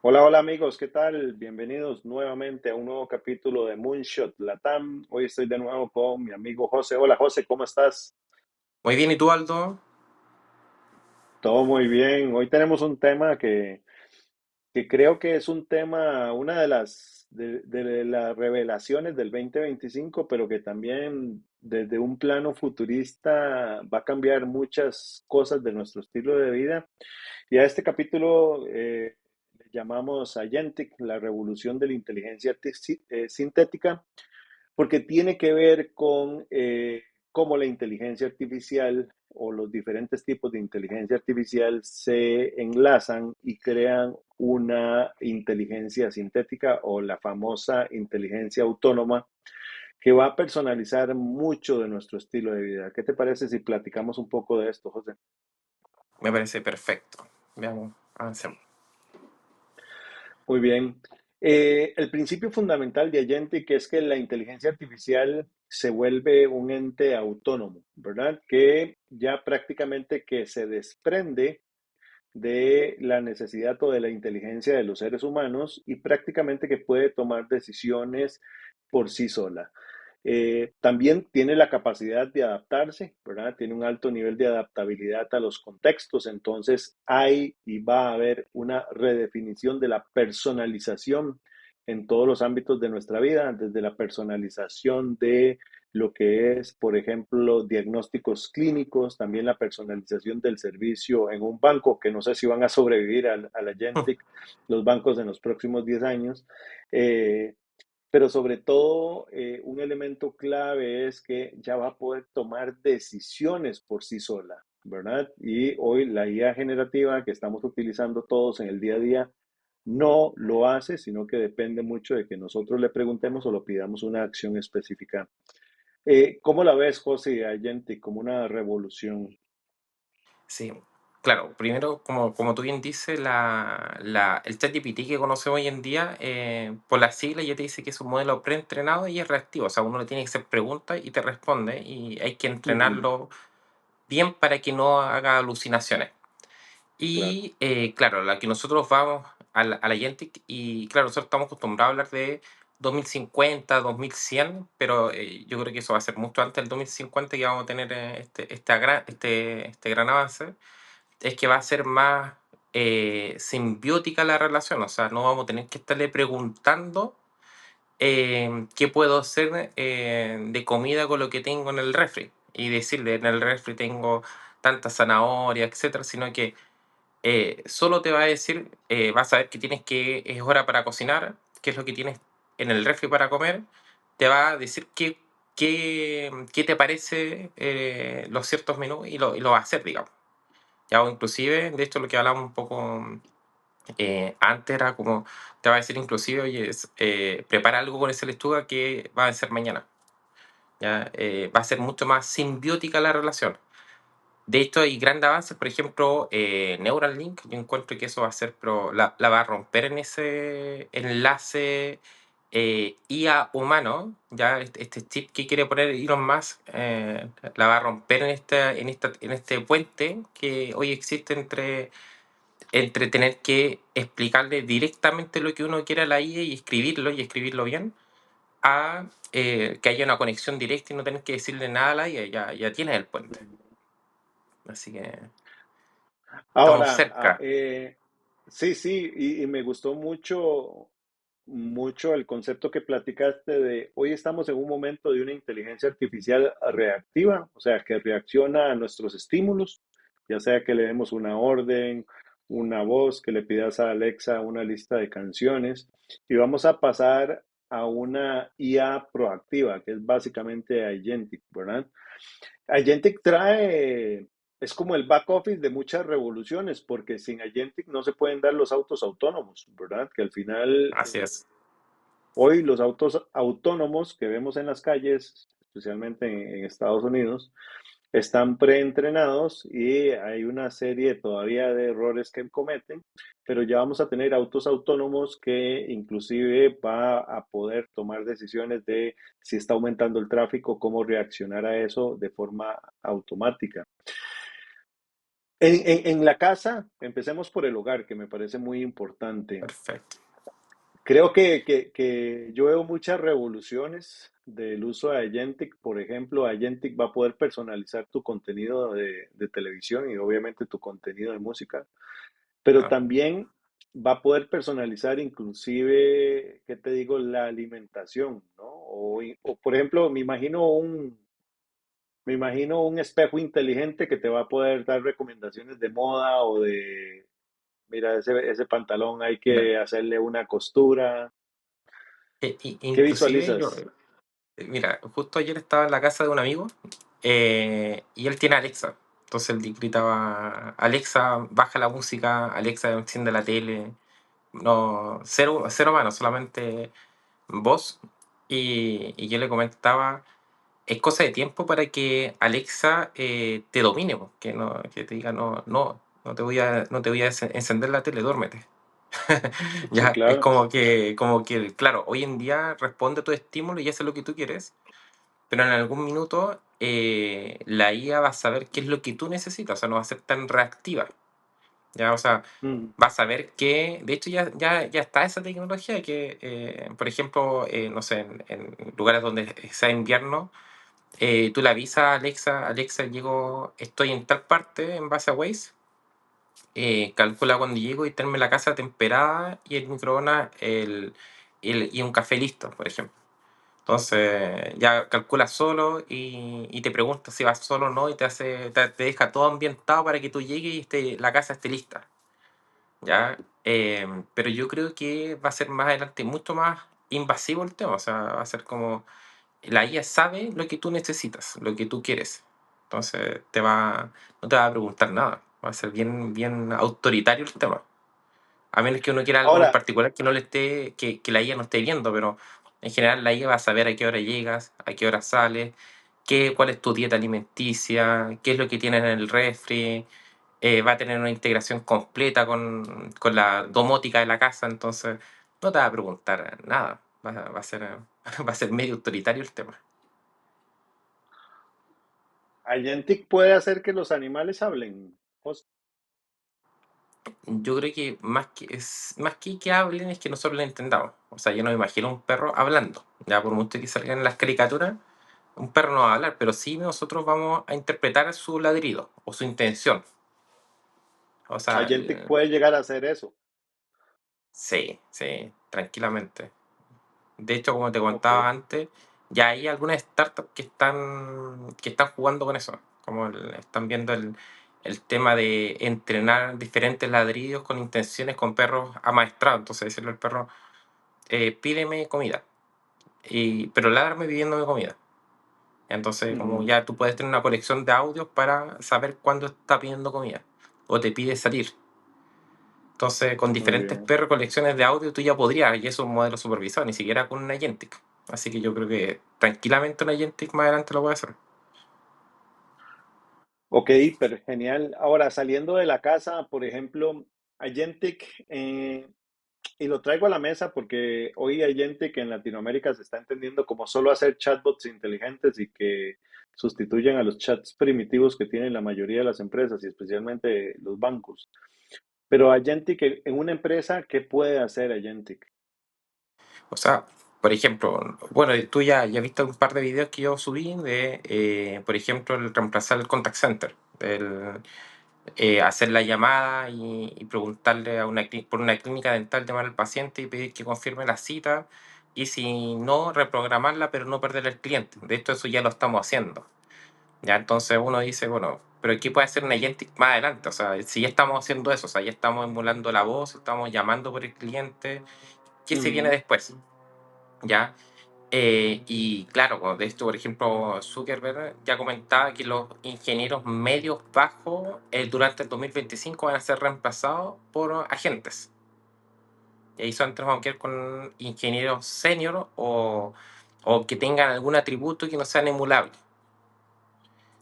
Hola, hola amigos, ¿qué tal? Bienvenidos nuevamente a un nuevo capítulo de Moonshot Latam. Hoy estoy de nuevo con mi amigo José. Hola José, ¿cómo estás? Muy bien, ¿y tú, Aldo? Todo muy bien. Hoy tenemos un tema que creo que es un tema, una de las revelaciones del 2025, pero que también desde un plano futurista va a cambiar muchas cosas de nuestro estilo de vida. Y a este capítulo le llamamos Agentic, la revolución de la inteligencia sintética, porque tiene que ver con cómo la inteligencia artificial o los diferentes tipos de inteligencia artificial se enlazan y crean una inteligencia sintética o la famosa inteligencia autónoma que va a personalizar mucho de nuestro estilo de vida. ¿Qué te parece si platicamos un poco de esto, José? Me parece perfecto. Veamos, avancemos. Muy bien. El principio fundamental de Agentic es que la inteligencia artificial se vuelve un ente autónomo, ¿verdad? Que ya prácticamente que se desprende de la necesidad o de la inteligencia de los seres humanos y prácticamente que puede tomar decisiones por sí sola. También tiene la capacidad de adaptarse, ¿verdad? Tiene un alto nivel de adaptabilidad a los contextos, entonces hay y va a haber una redefinición de la personalización en todos los ámbitos de nuestra vida, desde la personalización de lo que es, por ejemplo, diagnósticos clínicos, también la personalización del servicio en un banco, que no sé si van a sobrevivir a la Gentic, los bancos en los próximos 10 años. Eh, pero sobre todo, un elemento clave es que ya va a poder tomar decisiones por sí sola, ¿verdad? Y hoy la IA generativa que estamos utilizando todos en el día a día no lo hace, sino que depende mucho de que nosotros le preguntemos o lo pidamos una acción específica. ¿Cómo la ves, José Allende, como una revolución? Sí, claro, primero, como tú bien dices, el ChatGPT que conocemos hoy en día, por la sigla ya te dice que es un modelo preentrenado y es reactivo. O sea, uno le tiene que hacer preguntas y te responde, y hay que Ujú, entrenarlo bien para que no haga alucinaciones. claro. Y claro, la que nosotros vamos a la Gentic, y claro, nosotros estamos acostumbrados a hablar de 2050, 2100, pero yo creo que eso va a ser mucho antes del 2050 que vamos a tener este gran avance. Es que va a ser más simbiótica la relación, o sea, no vamos a tener que estarle preguntando qué puedo hacer de comida con lo que tengo en el refri, y decirle en el refri tengo tanta zanahoria, etcétera, sino que solo te va a decir, vas a ver que es hora para cocinar, qué es lo que tienes en el refri para comer, te va a decir qué te parece los ciertos menús, y lo va a hacer, digamos. Ya, o inclusive, de hecho, lo que hablamos un poco antes era como, te va a decir inclusive, oye, prepara algo con esa lechuga que va a ser mañana. Ya, va a ser mucho más simbiótica la relación. De hecho, hay grandes avances, por ejemplo, Neuralink. Yo encuentro que eso va a ser, pero la va a romper en ese enlace IA humano. Ya, este chip que quiere poner Elon Musk, la va a romper en este puente que hoy existe entre tener que explicarle directamente lo que uno quiere a la IA y escribirlo bien, a que haya una conexión directa y no tener que decirle nada a la IA. Ya tienes el puente. Así que estamos Ahora, cerca. sí, sí, y me gustó mucho el concepto que platicaste de hoy estamos en un momento de una inteligencia artificial reactiva, o sea, que reacciona a nuestros estímulos, ya sea que le demos una orden, una voz, que le pidas a Alexa una lista de canciones, y vamos a pasar a una IA proactiva, que es básicamente Agentic, ¿verdad? Agentic es como el back office de muchas revoluciones, porque sin Agentic no se pueden dar los autos autónomos, ¿verdad? Que al final, Así es. hoy los autos autónomos que vemos en las calles, especialmente en Estados Unidos, están preentrenados y hay una serie todavía de errores que cometen, pero ya vamos a tener autos autónomos que inclusive va a poder tomar decisiones de si está aumentando el tráfico, cómo reaccionar a eso de forma automática. En la casa, empecemos por el hogar, que me parece muy importante. Perfecto. Creo que yo veo muchas revoluciones del uso de Agentic. Por ejemplo, Agentic va a poder personalizar tu contenido de televisión y obviamente tu contenido de música, pero Ah, también va a poder personalizar inclusive, ¿qué te digo?, la alimentación, ¿no? O, por ejemplo, me imagino un espejo inteligente que te va a poder dar recomendaciones de moda o de, mira, ese pantalón hay mira, que hacerle una costura. ¿Qué inclusive yo, visualizas? mira, justo ayer estaba en la casa de un amigo y él tiene Alexa. Entonces él gritaba, Alexa, baja la música, Alexa, enciende la tele. No, cero, cero mano, solamente voz. Y yo le comentaba, es cosa de tiempo para que Alexa te domine, po, que, no, que te diga, no te voy a encender la tele, duérmete. Sí, Ya, es claro. como que, claro, hoy en día responde a tu estímulo y hace lo que tú quieres, pero en algún minuto la IA va a saber qué es lo que tú necesitas, o sea, no va a ser tan reactiva, ya, o sea, Mm, va a saber que, de hecho ya está esa tecnología que, por ejemplo, no sé, en lugares donde sea invierno, tú le avisas a Alexa, Alexa, llego, estoy en tal parte en base a Waze, calcula cuando llego y tenerme la casa temperada y el microondas y un café listo, por ejemplo. Entonces ya calcula solo y te pregunta si vas solo o no y te deja todo ambientado para que tú llegues y la casa esté lista. ¿Ya? Pero yo creo que va a ser más adelante mucho más invasivo el tema, o sea, va a ser como la IA sabe lo que tú necesitas, lo que tú quieres. Entonces no te va a preguntar nada. Va a ser bien, bien autoritario el tema. A menos que uno quiera algo en Ahora, particular que no le esté, que la IA no esté viendo, pero en general la IA va a saber a qué hora llegas, a qué hora sales, cuál es tu dieta alimenticia, qué es lo que tienes en el refri, va a tener una integración completa con la domótica de la casa, entonces no te va a preguntar nada. Va a ser, va a ser medio autoritario el tema. Agentic puede hacer que los animales hablen. Yo creo que más que hablen es que nosotros le entendamos. O sea, yo no me imagino un perro hablando. Ya por mucho que salgan en las caricaturas, un perro no va a hablar, pero sí nosotros vamos a interpretar su ladrido o su intención. O sea, Agentic puede llegar a hacer eso. sí, sí, tranquilamente. De hecho, como te Ok. contaba antes, ya hay algunas startups que están jugando con eso. Como están viendo el tema de entrenar diferentes ladridos con intenciones con perros amaestrados. Entonces, decirle al perro, pídeme comida, pero ládrame pidiéndome comida. Entonces, como Ujú, ya tú puedes tener una colección de audios para saber cuándo está pidiendo comida o te pide salir. Entonces, con muy diferentes bien. perros, colecciones de audio, tú ya podrías, y eso es un modelo supervisado, ni siquiera con un Agentic. Así que yo creo que tranquilamente un Agentic más adelante lo puede hacer. Ok, pero genial. Ahora, saliendo de la casa, por ejemplo, Agentic, y lo traigo a la mesa porque hoy hay gente que en Latinoamérica se está entendiendo como solo hacer chatbots inteligentes y que sustituyen a los chats primitivos que tienen la mayoría de las empresas y especialmente los bancos. Pero Agentic en una empresa, ¿qué puede hacer Agentic? O sea, por ejemplo, bueno, tú ya viste un par de videos que yo subí de, por ejemplo, el reemplazar el contact center, hacer la llamada y preguntarle por una clínica dental, llamar al paciente y pedir que confirme la cita y si no, reprogramarla, pero no perder el cliente. De hecho, eso ya lo estamos haciendo. Ya, entonces uno dice, bueno, pero ¿qué puede hacer un agentic más adelante? O sea, si ya estamos haciendo eso, o sea, ya estamos emulando la voz, estamos llamando por el cliente, ¿qué se viene Ujú, después? ¿Ya? Y claro, de esto, por ejemplo, Zuckerberg ya comentaba que los ingenieros medios bajos durante el 2025 van a ser reemplazados por agentes. Y ahí solamente nos vamos a quedar con ingenieros senior o que tengan algún atributo que no sean emulables.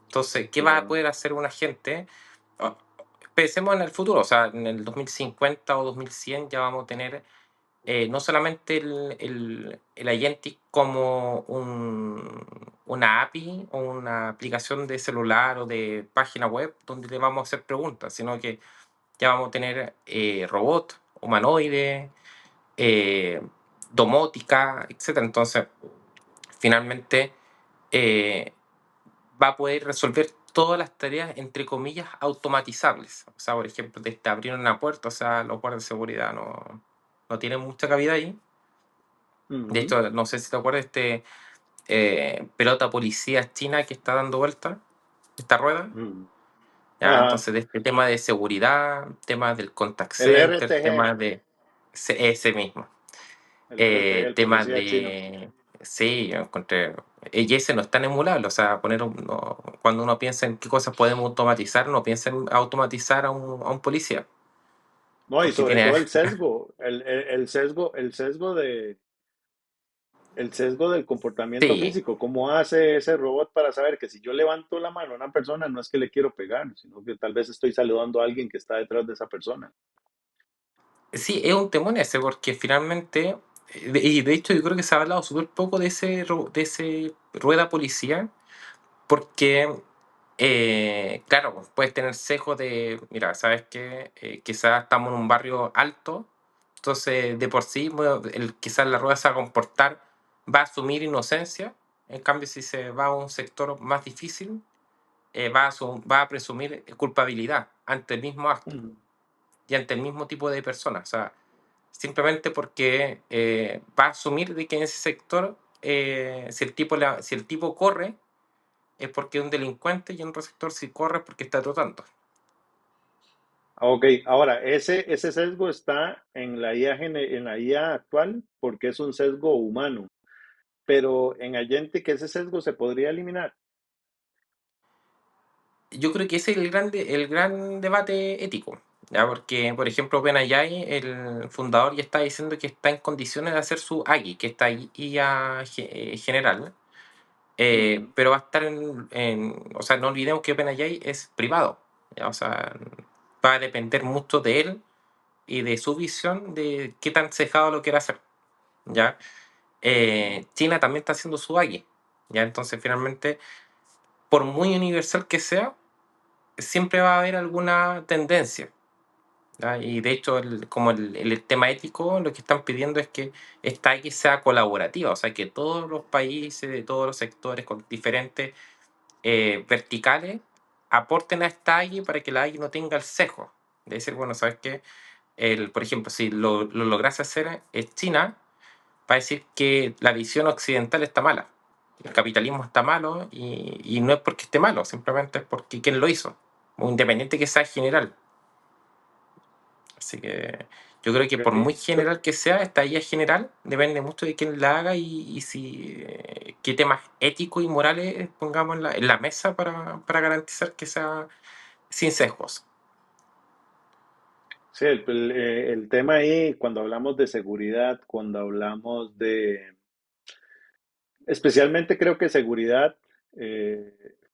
Entonces, ¿qué va a claro. poder hacer un agente? Ah, Pensemos en el futuro, o sea, en el 2050 o 2100 ya vamos a tener no solamente el Agentic como una API o una aplicación de celular o de página web donde le vamos a hacer preguntas, sino que ya vamos a tener robots, humanoides, eh, domótica, etcétera. Entonces, finalmente, eh, va a poder resolver todas las tareas, entre comillas, automatizables. O sea, por ejemplo, desde abrir una puerta, o sea, los guardias de seguridad no tienen mucha cabida ahí. De Ujú, hecho, no sé si te acuerdas, pelota policía china que está dando vuelta, esta rueda. ujú. Ya, Ajá, entonces, de este tema de seguridad, temas del contact el center, RTG, temas de ese mismo. el RTG, el Temas policía chino. de. Sí, yo encontré. Y ese no es tan emulable, o sea, cuando uno piensa en qué cosas podemos automatizar, no piensa en automatizar a un policía, No, y porque sobre tiene. todo el sesgo, el sesgo del comportamiento Sí, físico. ¿Cómo hace ese robot para saber que si yo levanto la mano a una persona no es que le quiero pegar, sino que tal vez estoy saludando a alguien que está detrás de esa persona? sí, es un temón ese, porque finalmente. Y de hecho, yo creo que se ha hablado súper poco de ese rueda policía, porque, claro, pues, puedes tener sesgo de, mira, ¿sabes qué? Quizás estamos en un barrio alto, entonces de por sí, bueno, quizás la rueda se va a comportar, va a asumir inocencia, en cambio si se va a un sector más difícil, va a presumir culpabilidad ante el mismo acto Ujú. y ante el mismo tipo de personas, o sea, simplemente porque va a asumir de que en ese sector, si el tipo corre, es porque es un delincuente y en otro sector si corre es porque está tratando. Ok, ahora, ese sesgo está en la IA, en la IA actual porque es un sesgo humano, pero en Agentic ese sesgo se podría eliminar. Yo creo que ese es el gran debate ético, ¿ya? Porque, por ejemplo, OpenAI, el fundador, ya está diciendo que está en condiciones de hacer su AGI, que está IA general, Ujú. pero va a estar o sea, no olvidemos que OpenAI es privado, ¿ya? O sea, va a depender mucho de él y de su visión de qué tan cejado lo quiera hacer, ¿ya? China también está haciendo su AGI, ¿ya? Entonces, finalmente, por muy universal que sea, siempre va a haber alguna tendencia, ¿ya? Y de hecho, como el tema ético, lo que están pidiendo es que esta AGI sea colaborativa, o sea, que todos los países, de todos los sectores con diferentes verticales, aporten a esta AGI para que la AGI no tenga el sesgo. De decir, bueno, ¿sabes qué? Por ejemplo, si lo lograse hacer es China, va a decir que la visión occidental está mala. El capitalismo está malo y no es porque esté malo, simplemente es porque quién lo hizo, o independiente que sea general. Así que yo creo que por muy Ok. general que sea, esta IA general depende mucho de quién la haga y si qué temas éticos y morales pongamos en la mesa para garantizar que sea sin sesgos. Sí, el tema ahí, cuando hablamos de seguridad, cuando hablamos de, especialmente creo que seguridad,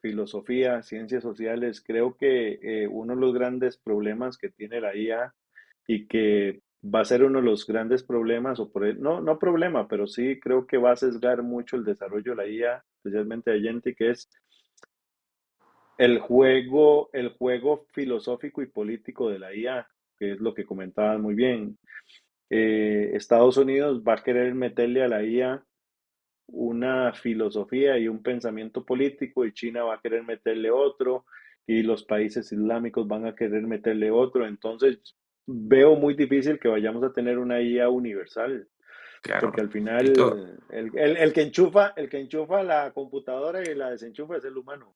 filosofía, ciencias sociales, creo que uno de los grandes problemas que tiene la IA y que va a ser uno de los grandes problemas, no, no problema, pero sí creo que va a sesgar mucho el desarrollo de la IA, especialmente de Agentic, que es el juego filosófico y político de la IA, que es lo que comentabas muy bien. Estados Unidos va a querer meterle a la IA una filosofía y un pensamiento político y China va a querer meterle otro y los países islámicos van a querer meterle otro. Entonces veo muy difícil que vayamos a tener una IA universal, Claro. porque al Esto, final el que enchufa la computadora y la desenchufa es el humano.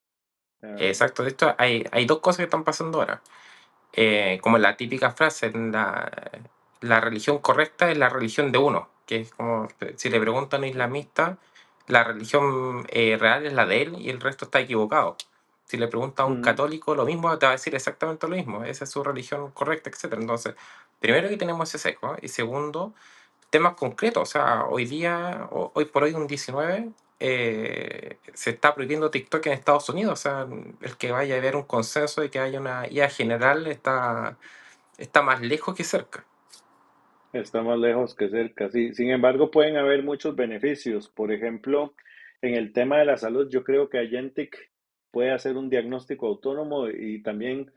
Ah, exacto, de esto hay dos cosas que están pasando ahora. Como la típica frase, la religión correcta es la religión de uno, que es como si le preguntan a un islamista, la religión real es la de él y el resto está equivocado. Si le preguntan a un ujú. católico lo mismo, te va a decir exactamente lo mismo, esa es su religión correcta, etcétera. Entonces, primero que tenemos ese sesgo, y segundo, temas concretos. O sea, hoy día, hoy por hoy, un 19, se está prohibiendo TikTok en Estados Unidos. O sea, el que vaya a haber un consenso de que haya una IA general está más lejos que cerca. está más lejos que cerca, sí. Sin embargo, pueden haber muchos beneficios. Por ejemplo, en el tema de la salud, yo creo que Agentic puede hacer un diagnóstico autónomo y también,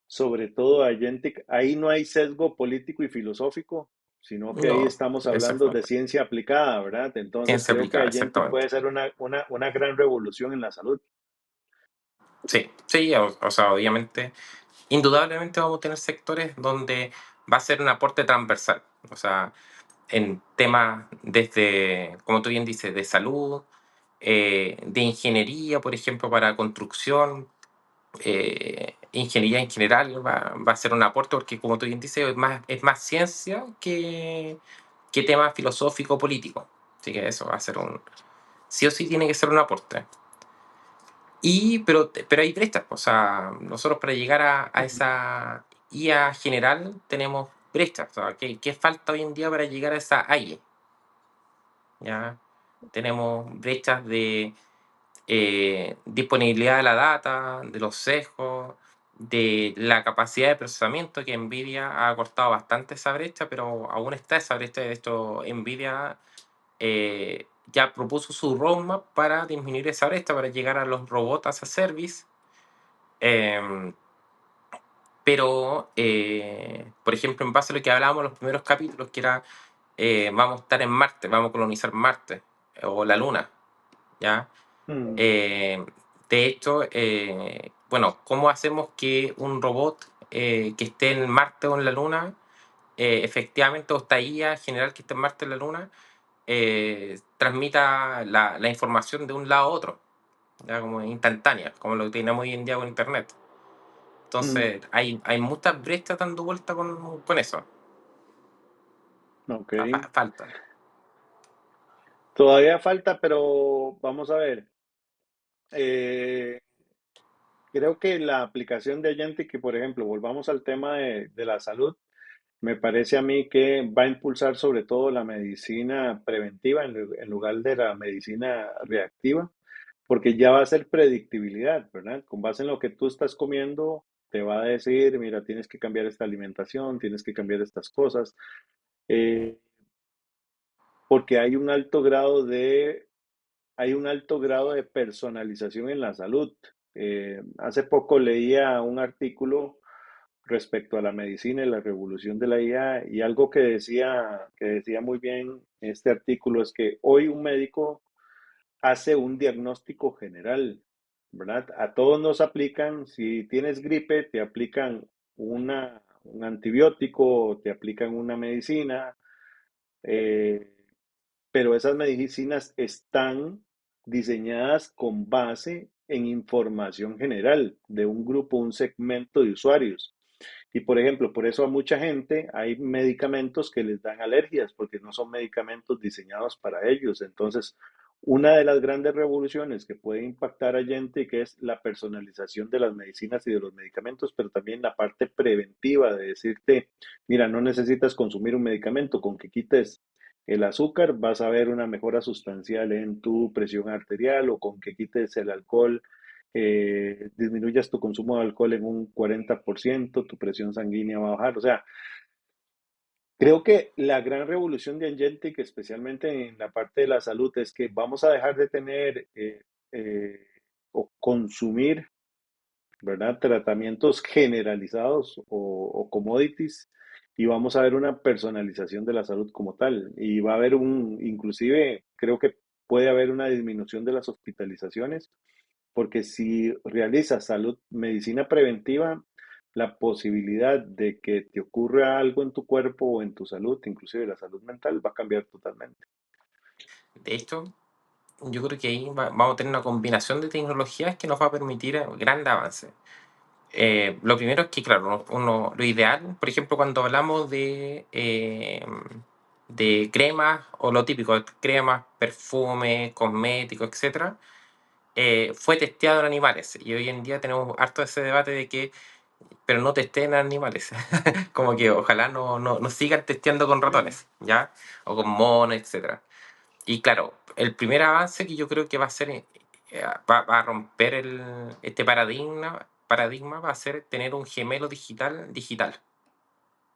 sobre todo, Agentic, ahí no hay sesgo político y filosófico, sino que ahí No, estamos eso es hablando de ciencia aplicada, ¿verdad? Entonces, ciencia creo que aplicada, Agentic puede exactamente. ser una gran revolución en la salud. Sí, sí, o sea, obviamente, indudablemente vamos a tener sectores donde va a ser un aporte transversal. O sea, en temas desde, como tú bien dices, de salud, de ingeniería, por ejemplo, para construcción, ingeniería en general va a ser un aporte porque, como tú bien dices, es más ciencia que tema filosófico político. Así que eso va a ser un... Sí o sí tiene que ser un aporte. Pero hay brechas. O sea, nosotros para llegar a esa IA general tenemos brechas. O sea, ¿qué falta hoy en día para llegar a esa AI? ¿Ya? Tenemos brechas de disponibilidad de la data, de los sesgos, de la capacidad de procesamiento, que Nvidia ha acortado bastante esa brecha, pero aún está esa brecha. De hecho, Nvidia ya propuso su roadmap para disminuir esa brecha, para llegar a los robots as a service. Em, por ejemplo, en base a lo que hablábamos en los primeros capítulos, que era vamos a estar en Marte, vamos a colonizar Marte o la Luna, ¿ya? Mm, Eh, de hecho, bueno, ¿cómo hacemos que un robot que esté en Marte o en la Luna, efectivamente, o esta IA general que esté en Marte o en la Luna, transmita la información de un lado a otro, ya como instantánea, como lo que tenemos hoy en día con Internet? mm, Entonces, hay muchas brechas dando vuelta con eso. ok. Falta. Todavía falta, pero vamos a ver. Eh, Creo que la aplicación de Agentic, por ejemplo, volvamos al tema de la salud, me parece a mí que va a impulsar sobre todo la medicina preventiva en lugar de la medicina reactiva, porque ya va a ser predictibilidad, ¿verdad? Con base en lo que tú estás comiendo, te va a decir, mira, tienes que cambiar esta alimentación, tienes que cambiar estas cosas, eh, porque hay un alto grado de personalización en la salud. Hace poco leía un artículo respecto a la medicina y la revolución de la IA y algo que decía muy bien este artículo es que hoy un médico hace un diagnóstico general, ¿verdad? A todos nos aplican, si tienes gripe, te aplican un antibiótico, te aplican una medicina, eh, pero esas medicinas están diseñadas con base en información general de un grupo, un segmento de usuarios. Y por ejemplo, por eso a mucha gente hay medicamentos que les dan alergias porque no son medicamentos diseñados para ellos. Entonces, una de las grandes revoluciones que puede impactar a gente que es la personalización de las medicinas y de los medicamentos, pero también la parte preventiva de decirte, mira, no necesitas consumir un medicamento, con que quites el azúcar vas a ver una mejora sustancial en tu presión arterial o con que quites el alcohol disminuyas tu consumo de alcohol en un 40%, tu presión sanguínea va a bajar. O sea, creo que la gran revolución de Angentic, especialmente en la parte de la salud, es que vamos a dejar de tener eh, o consumir, ¿verdad? Tratamientos generalizados o commodities y vamos a ver una personalización de la salud como tal. Y va a haber inclusive, creo que puede haber una disminución de las hospitalizaciones porque si realizas medicina preventiva, la posibilidad de que te ocurra algo en tu cuerpo o en tu salud, inclusive la salud mental, va a cambiar totalmente. De hecho, yo creo que ahí vamos a tener una combinación de tecnologías que nos va a permitir grandes avances. Lo primero es que, claro, lo ideal, por ejemplo, cuando hablamos de cremas o lo típico, cremas, perfumes, cosméticos, etcétera, fue testeado en animales. Y hoy en día tenemos harto ese debate de que, pero no testeen en animales. Como que ojalá no sigan testeando con ratones, ¿ya? O con monos, etcétera. Y claro, el primer avance que yo creo que va a ser, va a romper este paradigma va a ser tener un gemelo digital digital.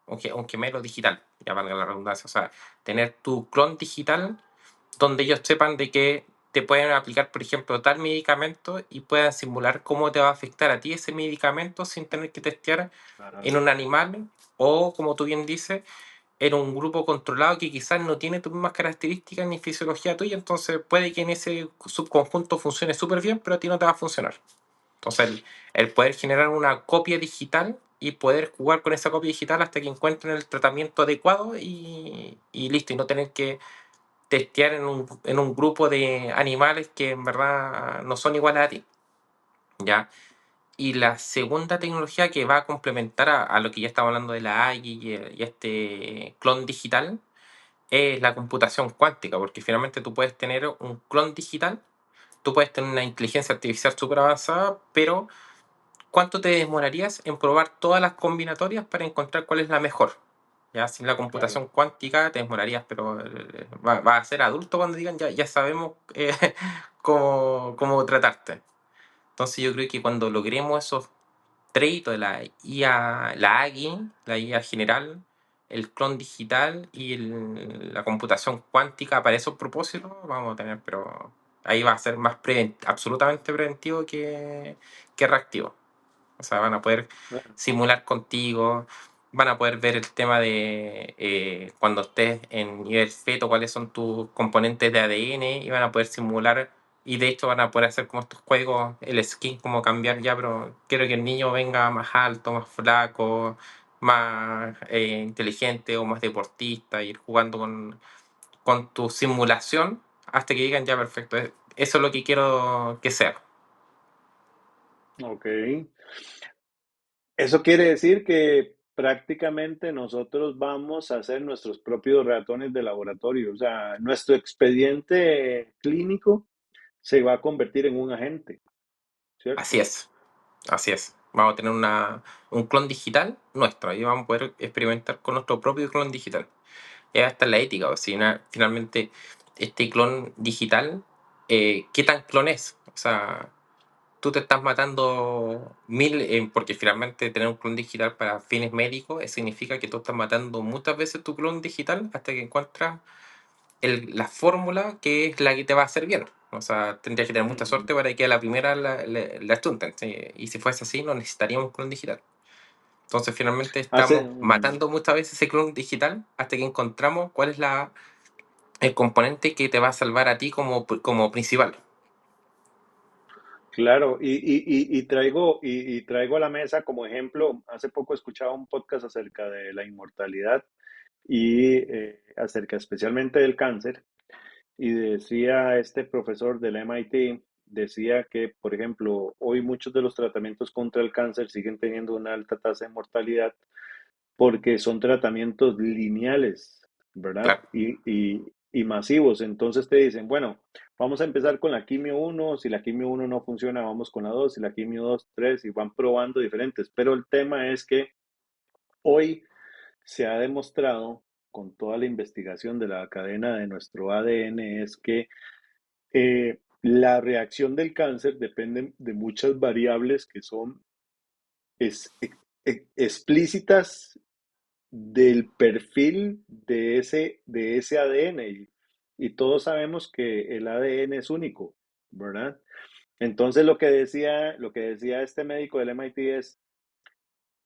un gemelo digital, ya valga la redundancia. O sea, tener tu clon digital donde ellos sepan de que te pueden aplicar, por ejemplo, tal medicamento y puedan simular cómo te va a afectar a ti ese medicamento sin tener que testear en Claro. un animal o, como tú bien dices, en un grupo controlado que quizás no tiene tus mismas características ni fisiología tuya, entonces puede que en ese subconjunto funcione súper bien, pero a ti no te va a funcionar. Entonces, el poder generar una copia digital y poder jugar con esa copia digital hasta que encuentren el tratamiento adecuado y listo, y no tener que testear en un grupo de animales que en verdad no son iguales a ti, ¿ya? Y la segunda tecnología que va a complementar a lo que ya estaba hablando de la AI y este clon digital es la computación cuántica, porque finalmente tú puedes tener un clon digital, tú puedes tener una inteligencia artificial súper avanzada, pero ¿cuánto te demorarías en probar todas las combinatorias para encontrar cuál es la mejor? Ya sin la Claro. computación cuántica te demorarías, pero va a ser adulto cuando digan ya sabemos cómo tratarte. Entonces yo creo que cuando logremos esos traits de la IA, la AGI, la IA general, el clon digital y la computación cuántica para esos propósitos, vamos a tener, pero ahí va a ser más absolutamente preventivo que reactivo. O sea, van a poder Bueno, simular contigo, van a poder ver el tema de cuando estés en nivel feto, cuáles son tus componentes de ADN y van a poder simular y de hecho van a poder hacer como estos juegos, el skin, como cambiar ya, pero quiero que el niño venga más alto, más flaco, más inteligente o más deportista, ir jugando con tu simulación hasta que digan ya perfecto, eso es lo que quiero que sea. ok. Eso quiere decir que prácticamente nosotros vamos a hacer nuestros propios ratones de laboratorio. O sea, nuestro expediente clínico se va a convertir en un agente, Así ¿cierto? es. Así es. Vamos a tener un clon digital nuestro. Ahí vamos a poder experimentar con nuestro propio clon digital. Es hasta la ética. O si finalmente este clon digital, ¿qué tan clon es? O sea, tú te estás matando mil, porque finalmente tener un clon digital para fines médicos significa que tú estás matando muchas veces tu clon digital hasta que encuentras la fórmula que es la que te va a hacer bien. O sea, tendrías que tener mucha Ujú. suerte para que a la primera la chunten. ¿Sí? Y si fuese así, no necesitaríamos un clon digital. Entonces, finalmente estamos matando muchas veces ese clon digital hasta que encontramos cuál es el componente que te va a salvar a ti como principal. Claro, y traigo a la mesa como ejemplo, hace poco escuchaba un podcast acerca de la inmortalidad y acerca especialmente del cáncer. Y decía este profesor del MIT, decía que, por ejemplo, hoy muchos de los tratamientos contra el cáncer siguen teniendo una alta tasa de mortalidad porque son tratamientos lineales, ¿verdad? Claro. Y masivos. Entonces te dicen, bueno, vamos a empezar con la quimio uno, si la quimio uno no funciona, vamos con la 2, si la quimio 2, 3, y van probando diferentes. Pero el tema es que hoy se ha demostrado con toda la investigación de la cadena de nuestro ADN es que la reacción del cáncer depende de muchas variables que son es- explícitas del perfil de ese ADN. Y todos sabemos que el ADN es único, ¿verdad? Entonces lo que decía este médico del MIT es,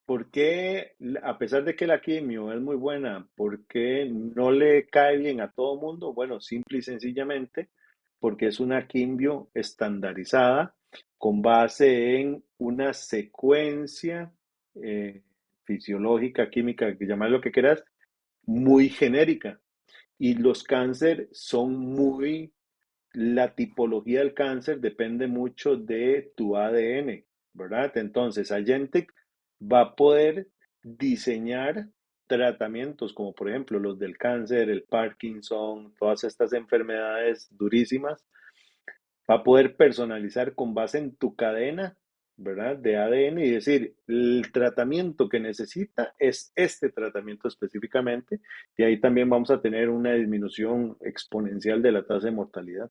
¿por qué, a pesar de que la quimio es muy buena, por qué no le cae bien a todo mundo? Bueno, simple y sencillamente porque es una quimio estandarizada con base en una secuencia eh, fisiológica, química, que llamas lo que quieras, muy genérica. Y los cánceres son muy, la tipología del cáncer depende mucho de tu ADN, ¿verdad? Entonces, Agentic va a poder diseñar tratamientos como por ejemplo los del cáncer, el Parkinson, todas estas enfermedades durísimas, va a poder personalizar con base en tu cadena, ¿verdad? De ADN y decir, el tratamiento que necesita es este tratamiento específicamente y ahí también vamos a tener una disminución exponencial de la tasa de mortalidad.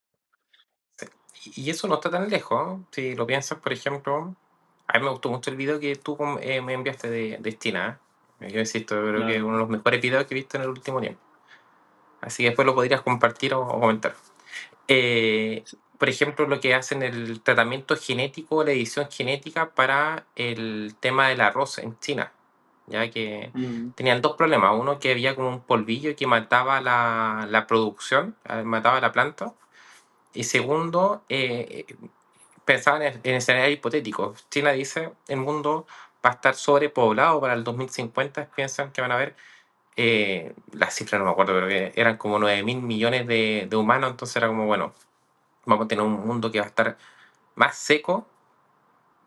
Sí. Y eso no está tan lejos. ¿Eh? Si lo piensas, por ejemplo, a mí me gustó mucho el video que tú me enviaste de China. Yo insisto, yo creo que es uno de Claro. los mejores videos que he visto en el último tiempo. Así que después lo podrías compartir o comentar. Eh, por ejemplo, lo que hacen el tratamiento genético, la edición genética para el tema del arroz en China, ya que Mm, tenían dos problemas. Uno, que había como un polvillo que mataba la producción, mataba la planta. Y segundo, pensaban en escenarios hipotéticos. China dice, el mundo va a estar sobrepoblado para el 2050, piensan que van a haber, las cifras no me acuerdo, pero que eran como 9.000 millones de humanos, entonces era como, bueno, vamos a tener un mundo que va a estar más seco,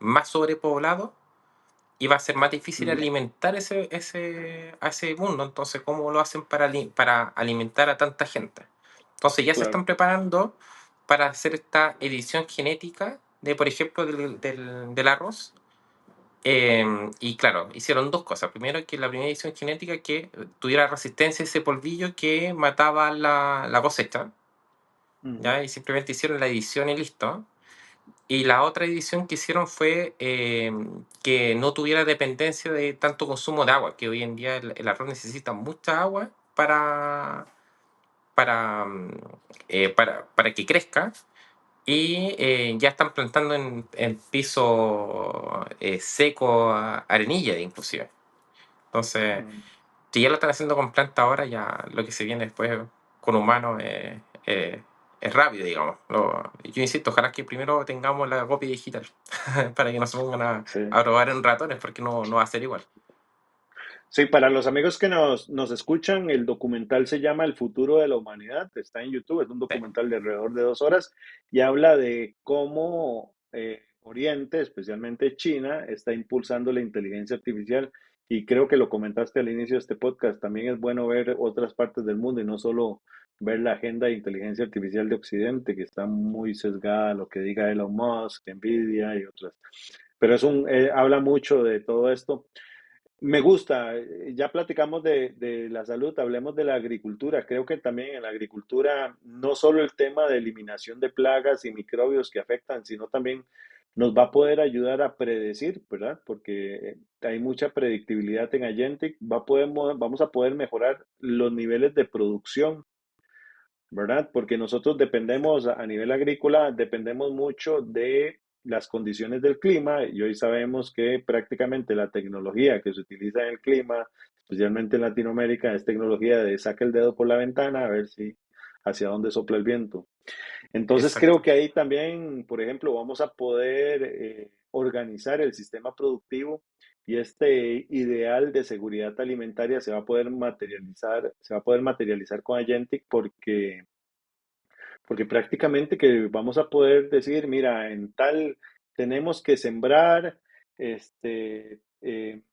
más sobrepoblado y va a ser más difícil mm, alimentar a ese mundo. Entonces, ¿cómo lo hacen para alimentar a tanta gente? Entonces, ya se están claro. preparando para hacer esta edición genética de, por ejemplo, del arroz. Y claro, hicieron dos cosas. Primero, que la primera edición genética que tuviera resistencia a ese polvillo que mataba la cosecha, Mm, ¿ya? Y simplemente hicieron la edición y listo. Y la otra edición que hicieron fue que no tuviera dependencia de tanto consumo de agua, que hoy en día el arroz necesita mucha agua para, mm, para que crezca. Y ya están plantando en piso seco, arenilla inclusive. Entonces, mm. si ya lo están haciendo con planta ahora, ya lo que se viene después con humanos es rápido, digamos. Yo insisto, ojalá que primero tengamos la copia digital para que no se pongan Sí. a probar en ratones, porque no va a ser igual. Sí, para los amigos que nos escuchan, el documental se llama El futuro de la humanidad, está en YouTube, es un Sí, documental de alrededor de 2 horas y habla de cómo Oriente, especialmente China, está impulsando la inteligencia artificial y creo que lo comentaste al inicio de este podcast, también es bueno ver otras partes del mundo y no solo ver la agenda de inteligencia artificial de Occidente, que está muy sesgada a lo que diga Elon Musk, Nvidia y otras. Pero habla mucho de todo esto. Me gusta, ya platicamos de la salud, hablemos de la agricultura. Creo que también en la agricultura no solo el tema de eliminación de plagas y microbios que afectan, sino también nos va a poder ayudar a predecir, ¿verdad? Porque hay mucha predictibilidad en Agentic, vamos a poder mejorar los niveles de producción, ¿verdad? Porque nosotros dependemos a nivel agrícola, dependemos mucho de las condiciones del clima y hoy sabemos que prácticamente la tecnología que se utiliza en el clima, especialmente en Latinoamérica, es tecnología de saca el dedo por la ventana a ver si hacia dónde sopla el viento. Entonces creo exacto. que ahí también, por ejemplo, vamos a poder organizar el sistema productivo y este ideal de seguridad alimentaria se va a poder materializar con Agentic porque prácticamente que vamos a poder decir, mira, en tal tenemos que sembrar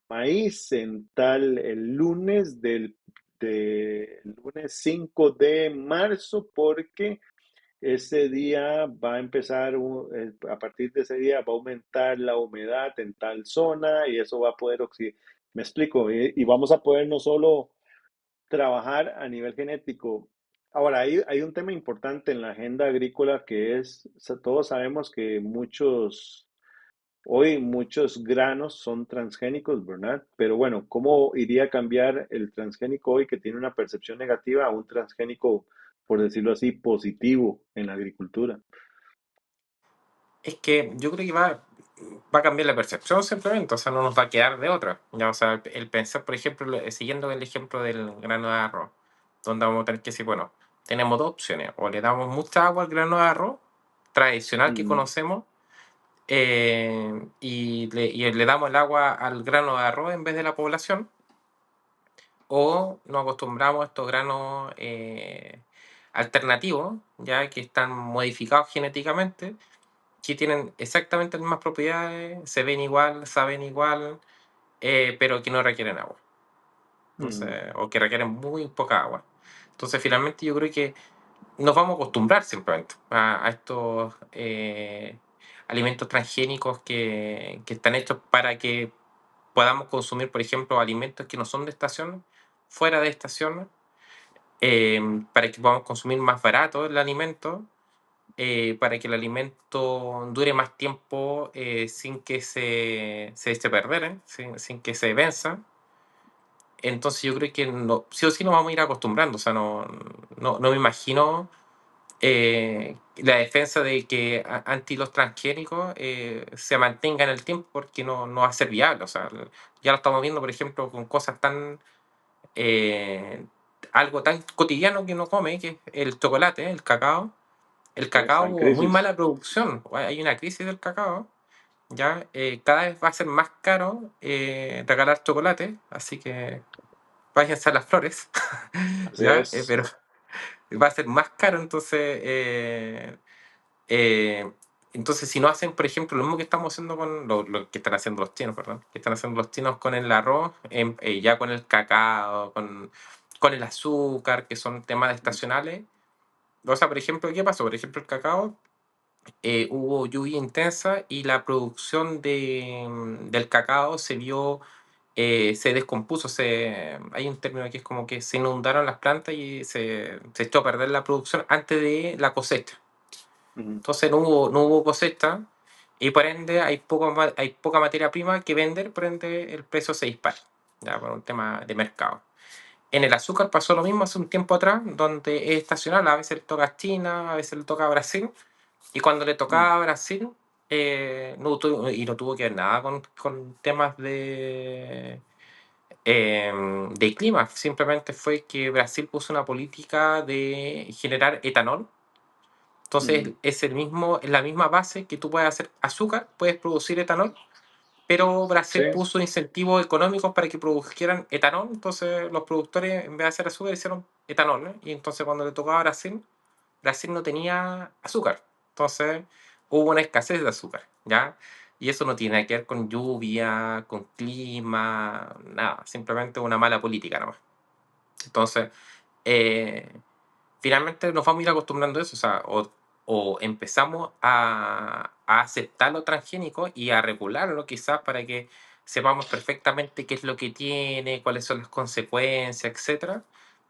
maíz en tal el lunes del lunes 5 de marzo porque ese día va a empezar, a partir de ese día va a aumentar la humedad en tal zona y eso va a poder oxidar. Me explico, y vamos a poder no solo trabajar a nivel genético. Ahora, hay un tema importante en la agenda agrícola que todos sabemos que hoy muchos granos son transgénicos, ¿verdad? Pero bueno, ¿cómo iría a cambiar el transgénico hoy que tiene una percepción negativa a un transgénico, por decirlo así, positivo en la agricultura? Es que yo creo que va a cambiar la percepción simplemente, o sea, no nos va a quedar de otra. Ya, o sea, el pensar, por ejemplo, siguiendo el ejemplo del grano de arroz, donde vamos a tener que decir, bueno, tenemos dos opciones, o le damos mucha agua al grano de arroz tradicional que Mm, conocemos, y le damos el agua al grano de arroz en vez de la población, o nos acostumbramos a estos granos alternativos, ya que están modificados genéticamente, que tienen exactamente las mismas propiedades, se ven igual, saben igual, pero que no requieren agua. mm, Entonces, o que requieren muy poca agua. Entonces, finalmente yo creo que nos vamos a acostumbrar simplemente a estos alimentos transgénicos que están hechos para que podamos consumir, por ejemplo, alimentos que no son de estación, fuera de estación, para que podamos consumir más barato el alimento, para que el alimento dure más tiempo sin que se eche a perder, sin que se venza. entonces yo creo que sí o sí nos vamos a ir acostumbrando. O sea, no me imagino la defensa de que anti los transgénicos se mantenga en el tiempo porque no va a ser viable. O sea, ya lo estamos viendo, por ejemplo, con cosas tan eh, algo tan cotidiano que uno come, que es el chocolate, el cacao. El Sí, está cacao en hubo muy crisis. mala producción, hay una crisis del cacao, ya cada vez va a ser más caro regalar chocolate, así que váyanse a las flores, Así ya, es. pero va a ser más caro, eh, entonces si no hacen, por ejemplo, lo mismo que estamos haciendo con lo que están haciendo los chinos, perdón, que están haciendo los chinos con el arroz, ya con el cacao, con el azúcar, que son temas estacionales. O sea, por ejemplo, ¿qué pasó? Por ejemplo, el cacao, hubo lluvia intensa y la producción del cacao se descompuso. Hay un término que es como que se inundaron las plantas y se echó a perder la producción antes de la cosecha. Ujú, Entonces no hubo cosecha y por ende hay poca materia prima que vender, por ende el precio se dispara, ya por un tema de mercado. En el azúcar pasó lo mismo hace un tiempo atrás, donde es estacional, a veces le toca a China, a veces le toca a Brasil, y cuando le ujú, tocaba a Brasil, no tuvo que ver nada con temas de clima, simplemente fue que Brasil puso una política de generar etanol. Entonces ujú. es la misma base que tú puedes hacer azúcar, puedes producir etanol, pero Sí, Brasil puso incentivos económicos para que produjeran etanol. Entonces los productores, en vez de hacer azúcar, hicieron etanol, ¿no? Y entonces cuando le tocaba a Brasil, Brasil no tenía azúcar. Entonces hubo una escasez de azúcar, ¿ya? Y eso no tiene que ver con lluvia, con clima, nada, simplemente una mala política nomás. Entonces, eh, finalmente nos vamos a ir acostumbrando a eso, o sea, o empezamos a aceptar lo transgénico y a regularlo quizás para que sepamos perfectamente qué es lo que tiene, cuáles son las consecuencias, etcétera,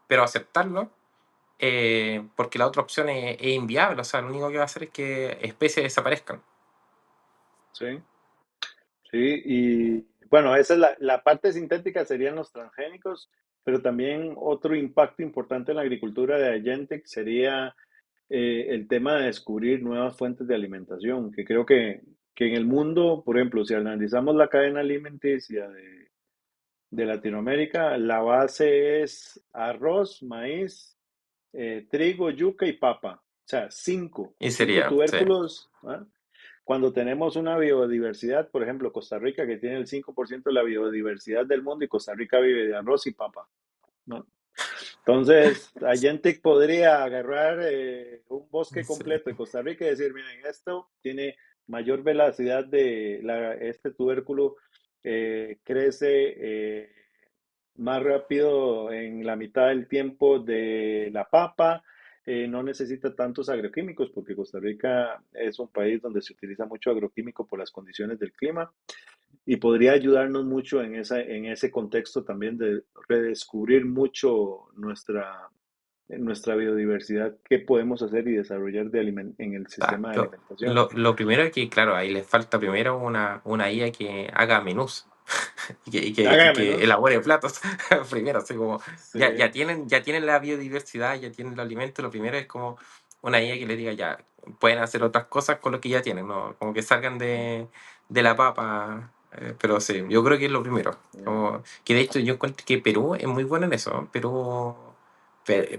pero aceptarlo, porque la otra opción es inviable. O sea, lo único que va a hacer es que especies desaparezcan. sí, sí. Y bueno, esa es la parte sintética serían los transgénicos, pero también otro impacto importante en la agricultura de Allende sería el tema de descubrir nuevas fuentes de alimentación, que creo que en el mundo, por ejemplo, si analizamos la cadena alimenticia de Latinoamérica, la base es arroz, maíz, trigo, yuca y papa. O sea, Y cinco sería, sí, tubérculos. ¿Ah? Cuando tenemos una biodiversidad, por ejemplo, Costa Rica, que tiene el 5% de la biodiversidad del mundo y Costa Rica vive de arroz y papa, ¿no? Entonces, Allende podría agarrar un bosque sí, completo de Costa Rica y decir, miren, esto tiene mayor velocidad este tubérculo crece más rápido en la mitad del tiempo de la papa, no necesita tantos agroquímicos porque Costa Rica es un país donde se utiliza mucho agroquímico por las condiciones del clima y podría ayudarnos mucho en ese contexto también de redescubrir mucho nuestra biodiversidad, qué podemos hacer y desarrollar en el ah, sistema de alimentación. lo primero es que, claro, ahí les falta primero una IA que haga menús y Haga que menos. elabore platos primero, así como Sí, ya tienen la biodiversidad, ya tienen los alimentos. Lo primero es como una IA que les diga ya, pueden hacer otras cosas con lo que ya tienen, ¿no? Como que salgan de la papa. Pero sí, yo creo que es lo primero. yeah, Como, que de hecho yo encuentro que Perú es muy bueno en eso, ¿no?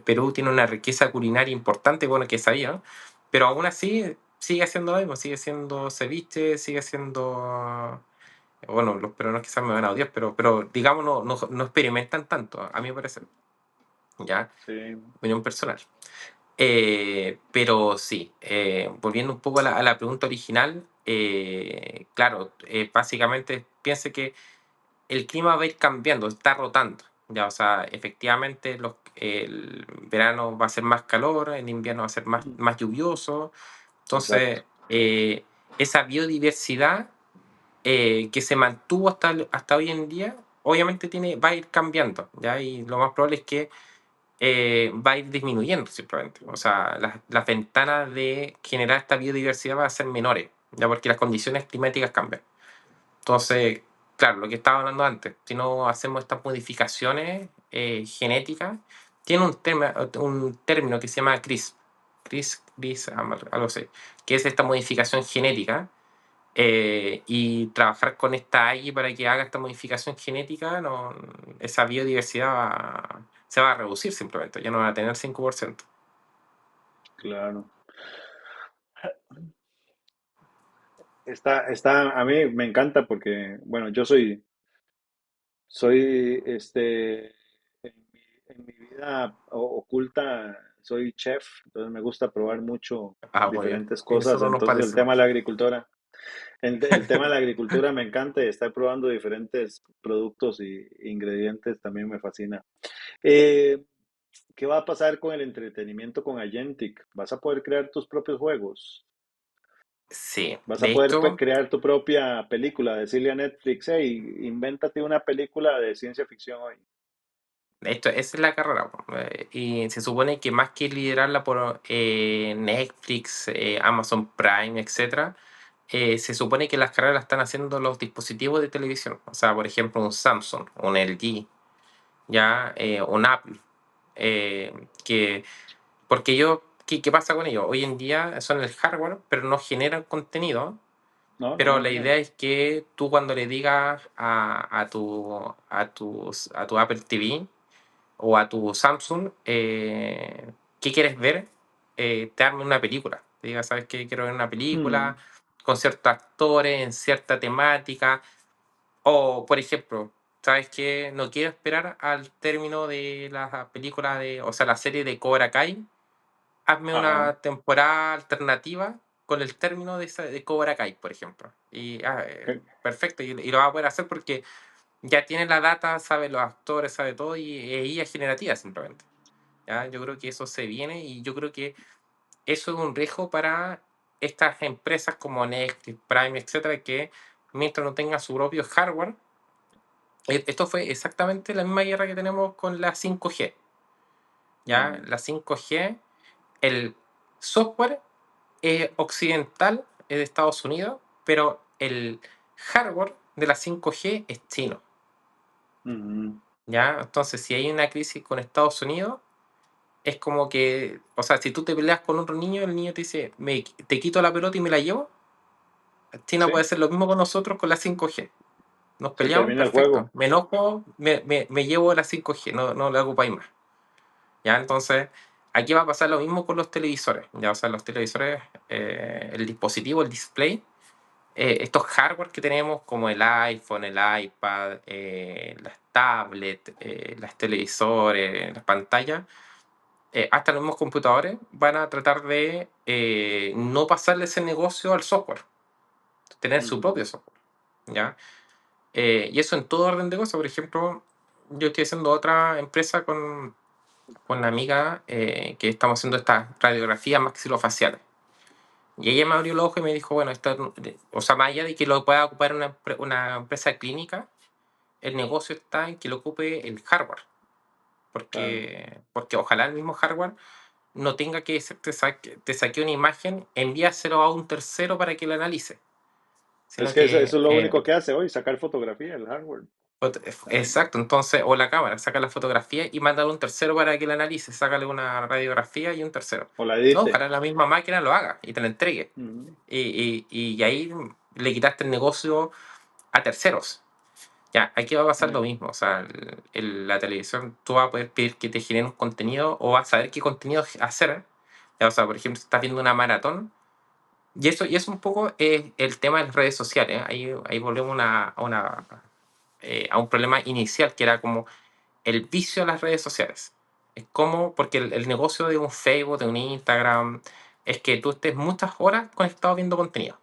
Perú tiene una riqueza culinaria importante, bueno, que sabía, ¿no? Pero aún así sigue haciendo lo mismo, sigue siendo ceviche, sigue siendo, bueno, los peruanos quizás me van a odiar, pero digamos, no experimentan tanto, a mi parecer, ya, sí, opinión personal. Pero sí, volviendo un poco a la pregunta original, claro, básicamente piense que el clima va a ir cambiando, está rotando. Ya, o sea, efectivamente el verano va a ser más calor, el invierno va a ser más lluvioso. exacto. Entonces, esa biodiversidad que se mantuvo hasta hoy en día, obviamente va a ir cambiando, ¿ya? Y lo más probable es que va a ir disminuyendo simplemente. O sea, las ventanas de generar esta biodiversidad van a ser menores, ya porque las condiciones climáticas cambian. Entonces, claro, lo que estaba hablando antes, si no hacemos estas modificaciones genéticas, tiene un término que se llama CRISP, algo así, que es esta modificación genética, y trabajar con esta AI para que haga esta modificación genética, no, esa biodiversidad se va a reducir simplemente, ya no va a tener 5%. Claro. A mí me encanta porque, bueno, soy, en mi vida oculta, soy chef, entonces me gusta probar mucho Ah, muy bien. diferentes En eso cosas. no nos Entonces el tema de parecemos. la agricultura, el tema de la agricultura me encanta y estar probando diferentes productos y ingredientes también me fascina. Eh, ¿Qué va a pasar con el entretenimiento con Agentic? ¿Vas a poder crear tus propios juegos? Sí, ¿Vas a de poder hecho, crear tu propia película? Decirle a Netflix, hey, invéntate una película de ciencia ficción hoy. esa es la carrera, po, y se supone que más que liderarla por Netflix, Amazon Prime, etcétera, se supone que las carreras las están haciendo los dispositivos de televisión. O sea, por ejemplo, un Samsung, un LG, ya, un Apple. Que, porque ¿qué pasa con ellos? Hoy en día son el hardware, pero no generan contenido. No, no Pero la generan. idea es que tú cuando le digas a tu Apple TV o a tu Samsung, ¿qué quieres ver? Te arme una película. Te diga, ¿sabes qué? Quiero ver una película Mm, con ciertos actores, en cierta temática. O, por ejemplo, ¿sabes qué? No quiero esperar al término de la película o sea, la serie de Cobra Kai. Hazme ajá. una temporada alternativa con el término de Cobra Kai, por ejemplo. Perfecto, y lo va a poder hacer porque ya tiene la data, sabe los actores, sabe todo, y ella es generativa simplemente. ¿Ya? Yo creo que eso se viene y yo creo que eso es un riesgo para estas empresas como Netflix, Prime, etcétera, que mientras no tengan su propio hardware, esto fue exactamente la misma guerra que tenemos con la 5G. ¿Ya? Mm, La 5G, el software es occidental, es de Estados Unidos, pero el hardware de la 5G es chino. ujú. ¿Ya? Entonces, si hay una crisis con Estados Unidos, es como que, o sea, si tú te peleas con otro niño, el niño te dice, te quito la pelota y me la llevo. China puede Sí, hacer lo mismo con nosotros con la 5G. Nos se peleamos, termina el perfecto. juego. Me enojo, me llevo la 5G, no la ocupáis más. ¿Ya? Entonces, aquí va a pasar lo mismo con los televisores. ¿Ya? O sea, los televisores, el dispositivo, el display, estos hardware que tenemos como el iPhone, el iPad, las tablets, las televisores, las pantallas, hasta los mismos computadores van a tratar de no pasarle ese negocio al software, tener su Ujú, propio software, ¿ya? Y eso en todo orden de cosas. Por ejemplo, yo estoy haciendo otra empresa con una amiga, que estamos haciendo estas radiografías maxilofaciales. Y ella me abrió los ojos y me dijo, bueno, o sea, más allá de que lo pueda ocupar una empresa clínica, el negocio está en que lo ocupe el hardware. claro. Porque ojalá el mismo hardware no tenga que te saque una imagen, envíaselo a un tercero para que la analice. Es Sino que eso que, es lo único que hace hoy, sacar fotografía, el hardware. Nada más. exacto, entonces, o la cámara, saca la fotografía y mándalo a un tercero para que la analice, sácale una radiografía y un tercero. O la No, edite. ojalá la misma máquina lo haga y te la entregue. Ujú, Y ahí le quitaste el negocio a terceros. Ya, aquí va a pasar lo sí. mismo. O sea, la televisión, tú vas a poder pedir que te generen un contenido o vas a saber qué contenido hacer. Ya, o sea, por ejemplo, si estás viendo una maratón. Y eso un poco es el tema de las redes sociales. Ahí volvemos a un problema inicial que era como el vicio a las redes sociales. Es como, porque el negocio de un Facebook, de un Instagram, es que tú estés muchas horas conectado viendo contenido.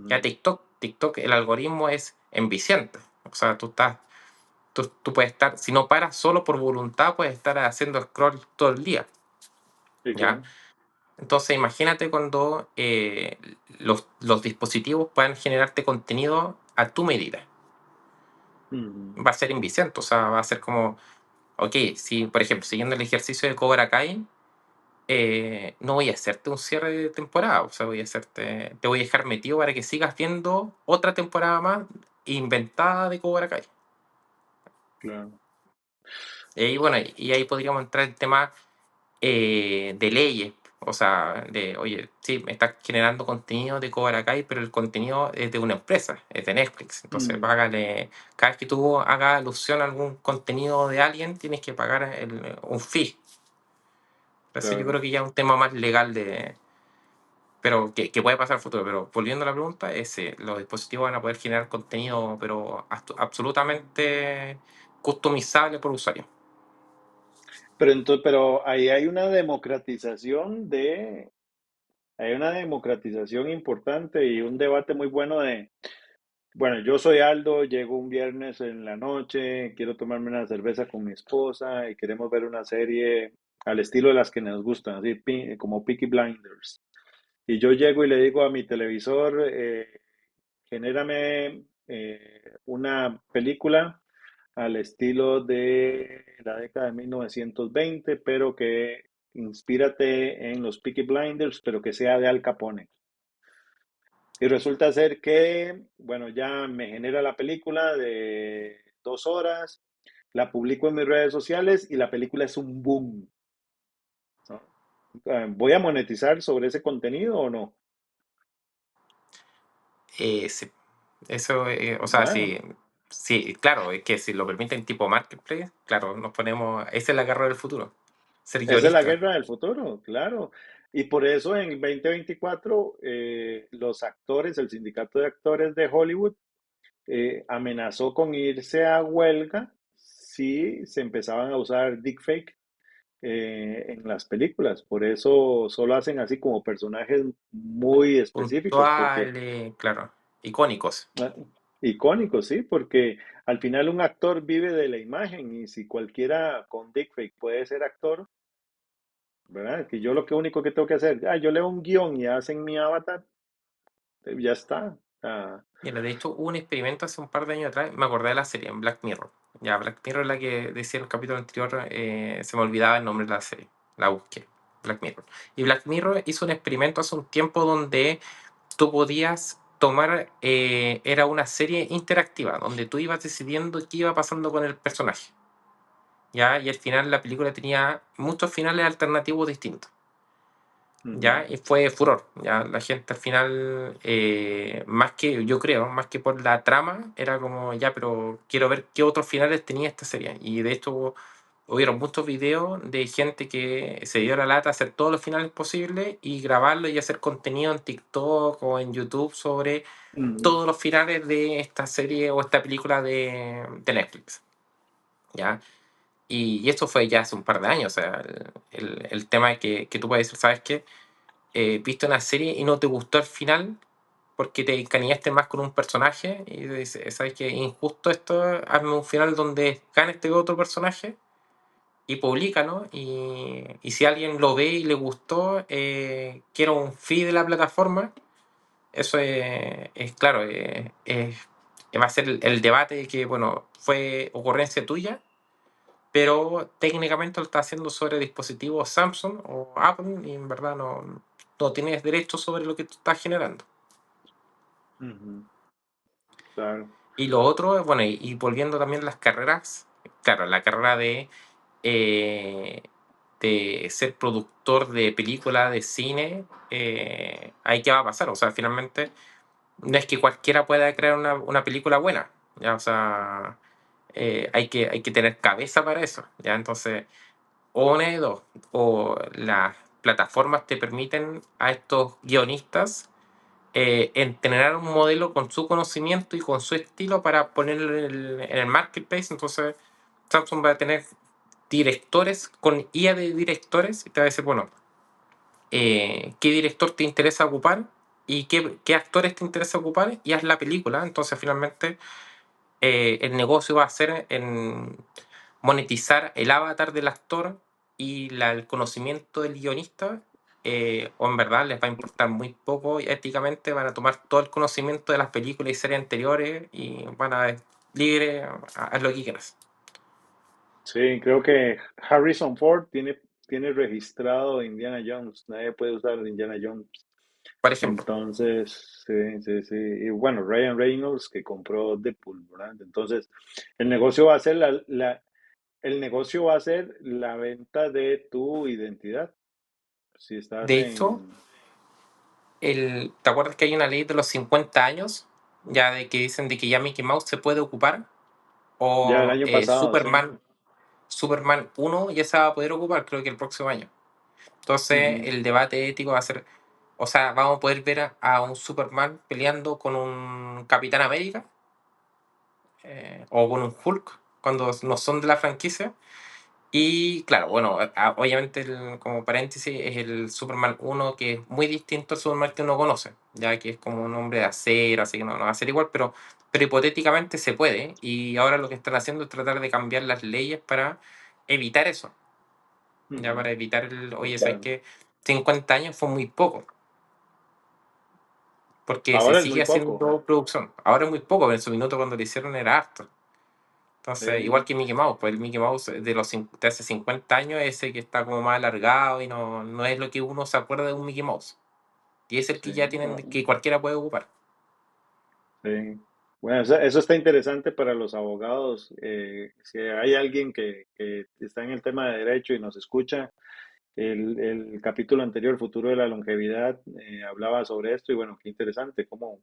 Ya Ujú, TikTok, el algoritmo es enviciante. O sea, tú puedes estar, si no paras solo por voluntad, puedes estar haciendo scroll todo el día. sí, ¿Ya? claro. Entonces, imagínate cuando los dispositivos puedan generarte contenido a tu medida. Ujú, Va a ser enviciante. O sea, va a ser como, ok, si, por ejemplo, siguiendo el ejercicio de Cobra Kai, no voy a hacerte un cierre de temporada. O sea, te voy a dejar metido para que sigas viendo otra temporada más inventada de Cobra Kai. claro. Y bueno, y ahí podríamos entrar en temas de leyes. O sea, de, oye, sí, me estás generando contenido de Cobra Kai, pero el contenido es de una empresa, es de Netflix. Entonces, Mm, págale, cada vez que tú hagas alusión a algún contenido de alguien, tienes que pagar un fee. Eso yo claro. creo que ya es un tema más legal pero que puede pasar al futuro. Pero volviendo a la pregunta, los dispositivos van a poder generar contenido, pero absolutamente customizable por usuario. Pero entonces, pero ahí hay una democratización importante y un debate muy bueno de, bueno, yo soy Aldo, llego un viernes en la noche, quiero tomarme una cerveza con mi esposa y queremos ver una serie al estilo de las que nos gustan, así como Peaky Blinders. Y yo llego y le digo a mi televisor, genérame una película al estilo de la década de 1920, pero que inspírate en los Peaky Blinders, pero que sea de Al Capone. Y resulta ser que, bueno, ya me genera la película de 2 horas, la publico en mis redes sociales y la película es un boom, ¿no? ¿Voy a monetizar sobre ese contenido o no? Sí, eso, o sea, Bueno, sí, sí, claro, es que si lo permiten tipo marketplace, claro, nos ponemos, esa es la carrera del futuro, ser esa es la guionista. guerra del futuro, claro. Y por eso en el 2024 los actores, el sindicato de actores de Hollywood, amenazó con irse a huelga si se empezaban a usar deepfake en las películas. Por eso solo hacen así como personajes muy específicos, porque Puntuales, claro, icónicos. ah, icónicos, sí, porque al final un actor vive de la imagen y si cualquiera con deepfake puede ser actor, ¿verdad? Que yo lo que único que tengo que hacer, yo leo un guión y hacen mi avatar, ya está. Mira, de hecho hubo un experimento hace un par de años atrás, me acordé de la serie, en Black Mirror. Ya, Black Mirror es la que decía en el capítulo anterior, se me olvidaba el nombre de la serie, la busqué, Black Mirror. Y Black Mirror hizo un experimento hace un tiempo donde tú podías tomar, era una serie interactiva, donde tú ibas decidiendo qué iba pasando con el personaje, ¿ya? Y al final la película tenía muchos finales alternativos distintos, ¿ya? Ujú, Y fue furor, ¿ya? La gente al final, más que, yo creo, más que por la trama, era como, ya, pero quiero ver qué otros finales tenía esta serie. Y de hecho, hubieron muchos videos de gente que se dio la lata a hacer todos los finales posibles y grabarlo y hacer contenido en TikTok o en YouTube sobre ujú, todos los finales de esta serie o esta película de Netflix, ¿ya? Y eso fue ya hace un par de años, o sea, el tema de que tú puedes decir, ¿sabes qué? Viste una serie y no te gustó el final porque te encariñaste más con un personaje y dices, ¿sabes qué? Injusto esto, hazme un final donde gane este otro personaje y públicalo. Y si alguien lo ve y le gustó, quiero un feed de la plataforma. Eso es claro, va a ser el debate de que, bueno, fue ocurrencia tuya, pero técnicamente lo está haciendo sobre dispositivos Samsung o Apple y en verdad no tienes derecho sobre lo que tú estás generando. ujú, claro. Y lo otro, bueno, y volviendo también a las carreras, claro, la carrera eh, de ser productor de película, de cine, ahí qué va a pasar. O sea, finalmente no es que cualquiera pueda crear una película buena, ¿ya? O sea, hay que tener cabeza para eso, ¿ya? Entonces, o una de dos, o las plataformas te permiten a estos guionistas entrenar un modelo con su conocimiento y con su estilo para ponerlo en el marketplace. Entonces, Samsung va a tener directores con IA de directores y te va a decir, bueno, ¿qué director te interesa ocupar? ¿Y qué actores te interesa ocupar? Y haz la película. Entonces, finalmente, el negocio va a ser en monetizar el avatar del actor y el conocimiento del guionista, o en verdad les va a importar muy poco y éticamente van a tomar todo el conocimiento de las películas y series anteriores y van a libre, haz lo que quieras. Sí, creo que Harrison Ford tiene registrado Indiana Jones. Nadie puede usar Indiana Jones. por ejemplo. Entonces, sí, sí, sí. Y bueno, Ryan Reynolds que compró Deadpool, ¿verdad? Entonces, el negocio va a ser el negocio va a ser la venta de tu identidad. Si estás De hecho, en ¿te acuerdas que hay una ley de los 50 años? Ya de que dicen de que ya Mickey Mouse se puede ocupar. ya el O año pasado, sí. Superman uno ya se va a poder ocupar, creo que el próximo año. Entonces, Ujú, el debate ético va a ser, o sea, vamos a poder ver a un Superman peleando con un Capitán América o con un Hulk cuando no son de la franquicia. Y claro, bueno, obviamente como paréntesis es el Superman uno que es muy distinto al Superman que uno conoce, ya que es como un hombre de acero, así que no va a ser igual, pero hipotéticamente se puede. Y ahora lo que están haciendo es tratar de cambiar las leyes para evitar eso, ya ujú, para evitar oye, ¿sabes claro. qué? 50 años fue muy poco, porque se Ahora es muy sigue poco. haciendo producción. Ahora es muy poco, pero en su minuto cuando lo hicieron era harto. Entonces, igual Sí, que Mickey Mouse, pues el Mickey Mouse de hace 50 años es ese que está como más alargado y no es lo que uno se acuerda de un Mickey Mouse. Y es el sí. que ya tienen, que cualquiera puede ocupar. Sí. Bueno, eso está interesante para los abogados. Si hay alguien que está en el tema de derecho y nos escucha, el capítulo anterior, Futuro de la Longevidad, hablaba sobre esto y bueno, qué interesante, cómo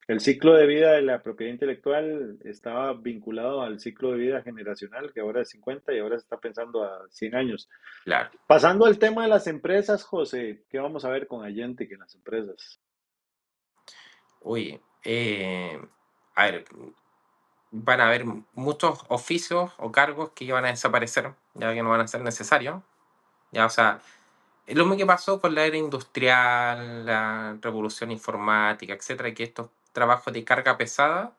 el ciclo de vida de la propiedad intelectual estaba vinculado al ciclo de vida generacional, que ahora es 50 y ahora se está pensando a 100 años. Claro. Pasando al tema de las empresas, José, ¿qué vamos a ver con Agentic en las empresas? Oye, a ver, van a haber muchos oficios o cargos que van a desaparecer, ya que no van a ser necesarios. Ya, o sea, es lo mismo que pasó con la era industrial, la revolución informática, etcétera, que estos trabajos de carga pesada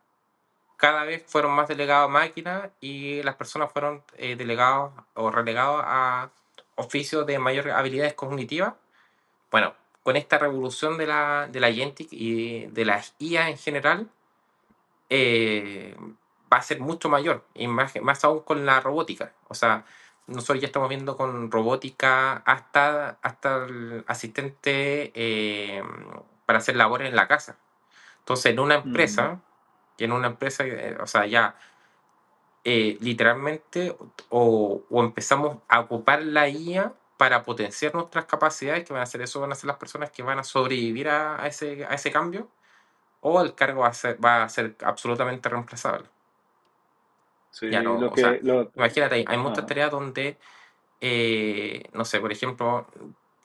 cada vez fueron más delegados a máquinas y las personas fueron delegados o relegados a oficios de mayor habilidades cognitivas. Bueno, con esta revolución de la Agentic y de las IA en general, eh, va a ser mucho mayor, y más aún con la robótica. O sea, nosotros ya estamos viendo con robótica hasta el asistente para hacer labores en la casa. Entonces, Ujú, en una empresa, o sea, ya literalmente o empezamos a ocupar la IA para potenciar nuestras capacidades, que van a ser eso, van a ser las personas que van a sobrevivir a ese cambio, o el cargo va a ser absolutamente reemplazable. sí, Ya no, lo o sea, que, lo, imagínate, hay muchas ajá, tareas donde, no sé, por ejemplo,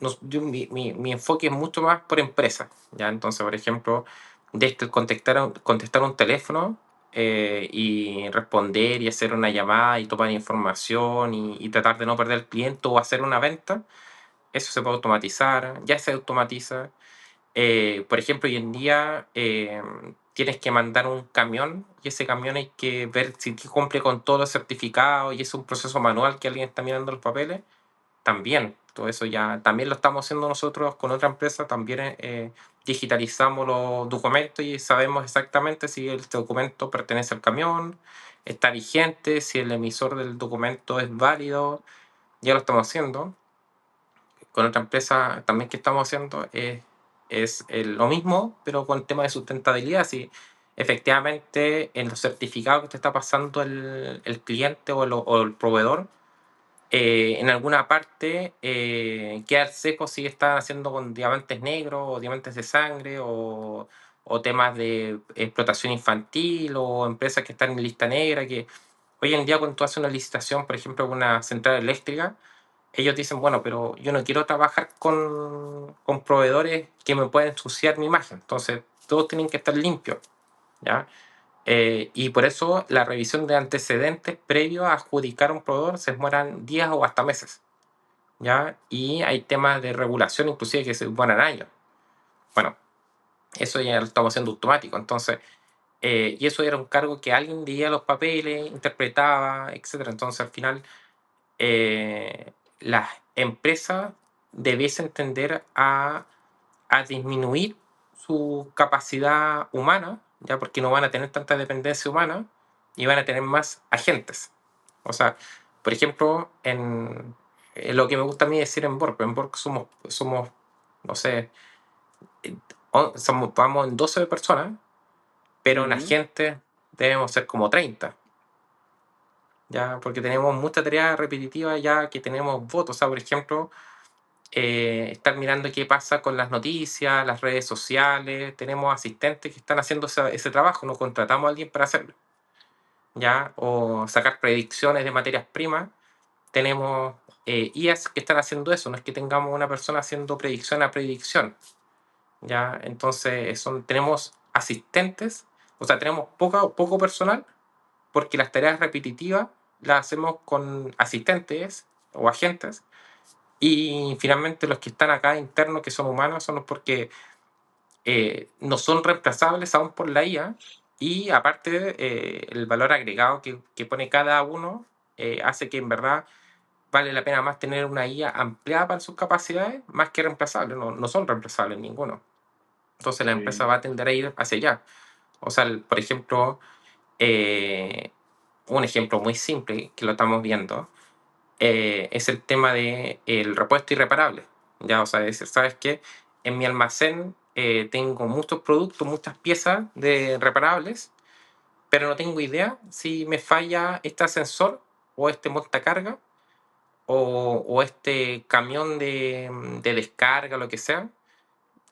mi enfoque es mucho más por empresa, ¿ya? Entonces, por ejemplo, de esto, el contestar un teléfono y responder y hacer una llamada y tomar información y tratar de no perder el cliente o hacer una venta, eso se puede automatizar, ya se automatiza. Por ejemplo, hoy en día tienes que mandar un camión y ese camión hay que ver si cumple con todos los certificados y es un proceso manual que alguien está mirando los papeles. También, todo eso ya, también lo estamos haciendo nosotros con otra empresa, también digitalizamos los documentos y sabemos exactamente si el documento pertenece al camión, está vigente, si el emisor del documento es válido, ya lo estamos haciendo con otra empresa también que estamos haciendo es lo mismo, pero con el tema de sustentabilidad. Si efectivamente en los certificados que te está pasando el cliente o el proveedor, en alguna parte queda seco si están haciendo con diamantes negros o diamantes de sangre o temas de explotación infantil o empresas que están en lista negra, que hoy en día cuando tú haces una licitación, por ejemplo, con una central eléctrica, ellos dicen, bueno, pero yo no quiero trabajar con proveedores que me pueden ensuciar mi imagen. Entonces, todos tienen que estar limpios, ¿ya? Y por eso la revisión de antecedentes previo a adjudicar a un proveedor se demoran días o hasta meses, ¿ya? Y hay temas de regulación inclusive que se demoran años. Bueno, eso ya lo estamos haciendo automático. Entonces, y eso era un cargo que alguien leía los papeles, interpretaba, etcétera. Entonces, al final las empresas debiesen tender a disminuir su capacidad humana, ya porque no van a tener tanta dependencia humana y van a tener más agentes. O sea, por ejemplo, en lo que me gusta a mí decir en Borg somos no sé, eh, vamos en 12 personas, pero en Ujú. agentes debemos ser como 30, ¿ya? Porque tenemos mucha tarea repetitiva ya que tenemos votos. O sea, por ejemplo, estar mirando qué pasa con las noticias, las redes sociales. Tenemos asistentes que están haciendo ese trabajo, no contratamos a alguien para hacerlo, ¿ya? O sacar predicciones de materias primas. Tenemos IAs que están haciendo eso, no es que tengamos una persona haciendo predicción a predicción, ¿ya? Entonces tenemos asistentes, o sea, tenemos poco personal porque las tareas repetitivas las hacemos con asistentes o agentes, y finalmente los que están acá internos, que son humanos, son los porque no son reemplazables aún por la IA, y aparte el valor agregado que pone cada uno hace que en verdad vale la pena más tener una IA ampliada para sus capacidades más que reemplazable. No, no son reemplazables ninguno. Entonces la empresa Sí. va a tender a ir hacia allá. O sea, por ejemplo, eh, un ejemplo muy simple que lo estamos viendo es el tema de el repuesto irreparable. Ya, o sea, es decir, ¿sabes qué? En mi almacén tengo muchos productos, muchas piezas de reparables, pero no tengo idea si me falla este ascensor o este montacarga o este camión de descarga, lo que sea,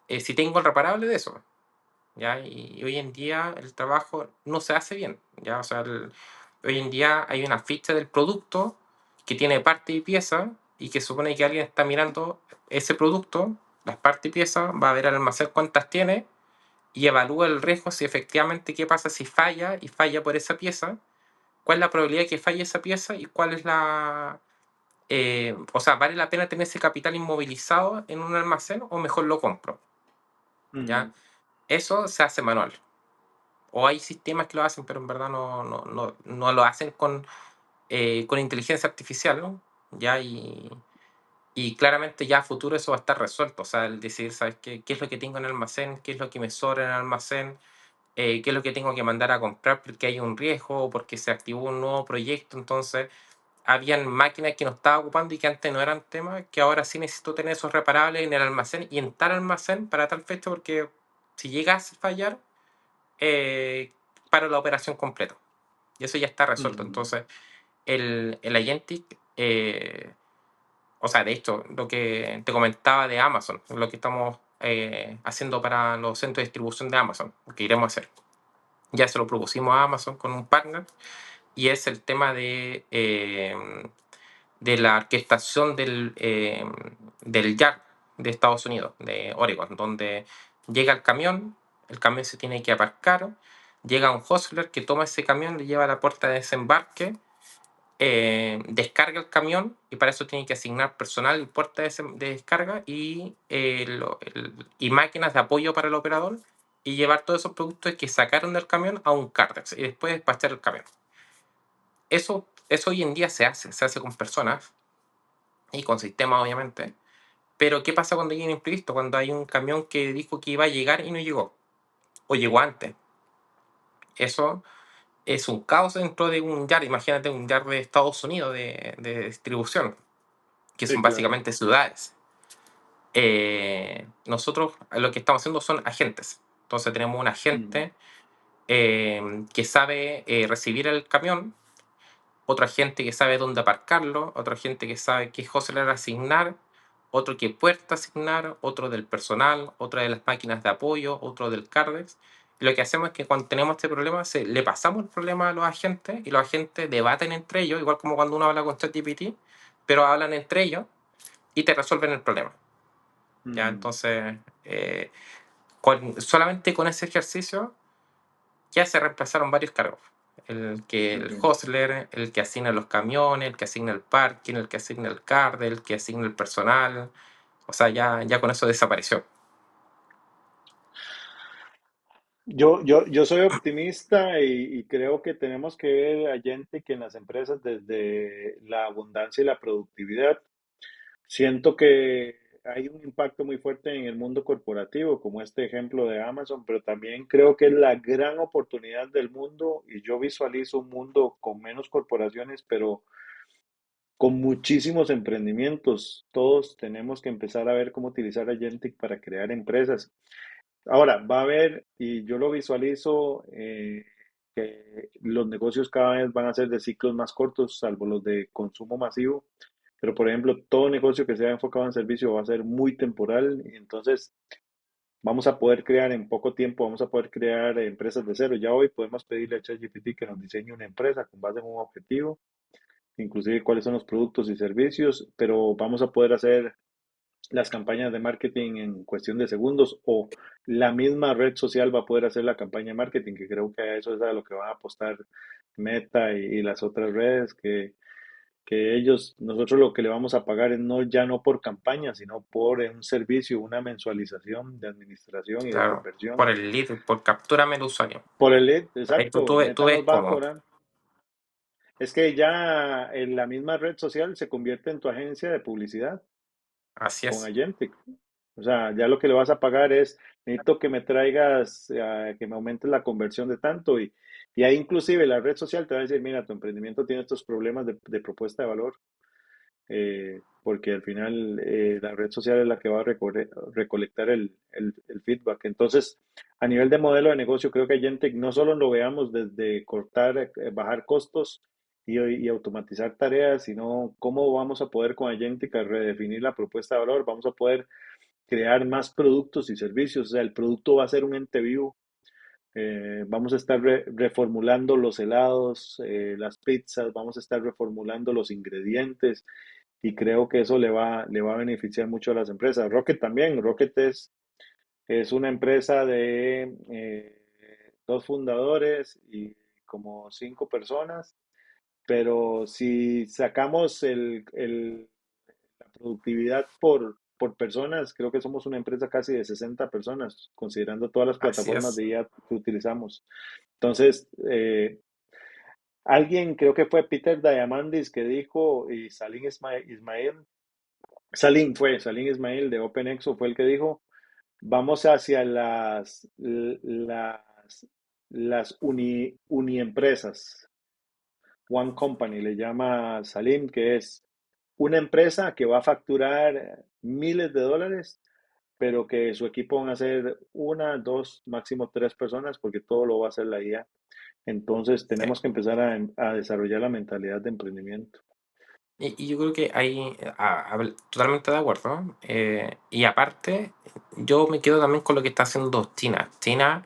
si tengo el reparable de eso. ¿Ya? Y hoy en día el trabajo no se hace bien, ¿ya? O sea, hoy en día hay una ficha del producto que tiene parte y pieza y que supone que alguien está mirando ese producto, las partes y piezas, va a ver al almacén cuántas tiene y evalúa el riesgo si efectivamente qué pasa si falla y falla por esa pieza, cuál es la probabilidad de que falle esa pieza y cuál es o sea, ¿vale la pena tener ese capital inmovilizado en un almacén o mejor lo compro? ¿Ya? Ujú. Eso se hace manual. O hay sistemas que lo hacen, pero en verdad no lo hacen con inteligencia artificial, ¿no? Ya, y claramente ya a futuro eso va a estar resuelto. O sea, el decidir, ¿sabes qué es lo que tengo en el almacén? ¿Qué es lo que me sobra en el almacén? ¿Qué es lo que tengo que mandar a comprar porque hay un riesgo o porque se activó un nuevo proyecto? Entonces, habían máquinas que no estaba ocupando y que antes no eran temas, que ahora sí necesito tener esos reparables en el almacén y en tal almacén para tal fecha, porque si llegas a fallar, eh, para la operación completa. Y eso ya está resuelto. Ujú. Entonces, el Agentic, o sea, de hecho, lo que te comentaba de Amazon, lo que estamos haciendo para los centros de distribución de Amazon, que iremos a hacer. Ya se lo propusimos a Amazon con un partner, y es el tema de la orquestación del YAR de Estados Unidos, de Oregon, donde llega el camión se tiene que aparcar, llega un hostler que toma ese camión, le lleva a la puerta de desembarque, descarga el camión y para eso tiene que asignar personal y puerta de descarga y máquinas de apoyo para el operador y llevar todos esos productos que sacaron del camión a un cártex y después despachar el camión. Eso hoy en día se hace con personas y con sistemas, obviamente. Pero, ¿qué pasa cuando hay un imprevisto? Cuando hay un camión que dijo que iba a llegar y no llegó, o llegó antes. Eso es un caos dentro de un yard. Imagínate un yard de Estados Unidos de distribución, que Sí, son claro. básicamente ciudades. Nosotros lo que estamos haciendo son agentes. Entonces, tenemos un Ujú. agente que sabe recibir el camión, otra gente que sabe dónde aparcarlo, otra gente que sabe qué hostler asignar, otro qué puerta asignar, otro del personal, otra de las máquinas de apoyo, otro del Cardex. Y lo que hacemos es que cuando tenemos este problema, le pasamos el problema a los agentes y los agentes debaten entre ellos, igual como cuando uno habla con ChatGPT, pero hablan entre ellos y te resuelven el problema. ¿Ya? Ujú. Entonces, solamente con ese ejercicio ya se reemplazaron varios cargos. El Ok. hostler, el que asigna los camiones, el que asigna el parking, el que asigna el card, el que asigna el personal. O sea, ya con eso desapareció. Yo soy optimista y creo que tenemos que ver a gente que en las empresas desde la abundancia y la productividad. Siento que hay un impacto muy fuerte en el mundo corporativo, como este ejemplo de Amazon, pero también creo que es la gran oportunidad del mundo y yo visualizo un mundo con menos corporaciones, pero con muchísimos emprendimientos. Todos tenemos que empezar a ver cómo utilizar Agentic para crear empresas. Ahora, va a haber, y yo lo visualizo, que los negocios cada vez van a ser de ciclos más cortos, salvo los de consumo masivo. Pero, por ejemplo, todo negocio que sea enfocado en servicio va a ser muy temporal y entonces vamos a poder crear en poco tiempo, vamos a poder crear empresas de cero. Ya hoy podemos pedirle a ChatGPT que nos diseñe una empresa con base en un objetivo, inclusive cuáles son los productos y servicios, pero vamos a poder hacer las campañas de marketing en cuestión de segundos o la misma red social va a poder hacer la campaña de marketing, que creo que a eso es a lo que van a apostar Meta y las otras redes, que ellos, nosotros lo que le vamos a pagar es no, ya no por campaña, sino por un servicio, una mensualización de administración y de Claro, conversión. por el lead, por captúrame el usuario. Por el lead, Ahí tú, exacto, tú Meta ves nos va a cómo, cobrar. Es que ya en la misma red social se convierte en tu agencia de publicidad así con es. Agentic. O sea, ya lo que le vas a pagar es, necesito que me traigas, que me aumentes la conversión de tanto y ahí inclusive la red social te va a decir, mira, tu emprendimiento tiene estos problemas de propuesta de valor, porque al final la red social es la que va a recolectar el feedback. Entonces, a nivel de modelo de negocio, creo que Agentic no solo lo veamos desde cortar, bajar costos y automatizar tareas, sino cómo vamos a poder con Agentic redefinir la propuesta de valor, vamos a poder crear más productos y servicios, o sea, el producto va a ser un ente vivo. Vamos a estar reformulando los helados, las pizzas, vamos a estar reformulando los ingredientes, y creo que eso le va a beneficiar mucho a las empresas. Rocket también, Rocket es una empresa de dos fundadores y como cinco personas, pero si sacamos la productividad por personas, creo que somos una empresa casi de 60 personas, considerando todas las Así plataformas es. de IA que utilizamos. Entonces, alguien, creo que fue Peter Diamandis que dijo, y Salim Ismail, Salim Ismail de OpenExo fue el que dijo, vamos hacia las uniempresas. One Company le llama Salim, que es una empresa que va a facturar miles de dólares, pero que su equipo van a ser una, dos, máximo tres personas, porque todo lo va a hacer la IA. Entonces Sí. tenemos que empezar a desarrollar la mentalidad de emprendimiento. Y yo creo que ahí, totalmente de acuerdo. Y aparte, yo me quedo también con lo que está haciendo China. China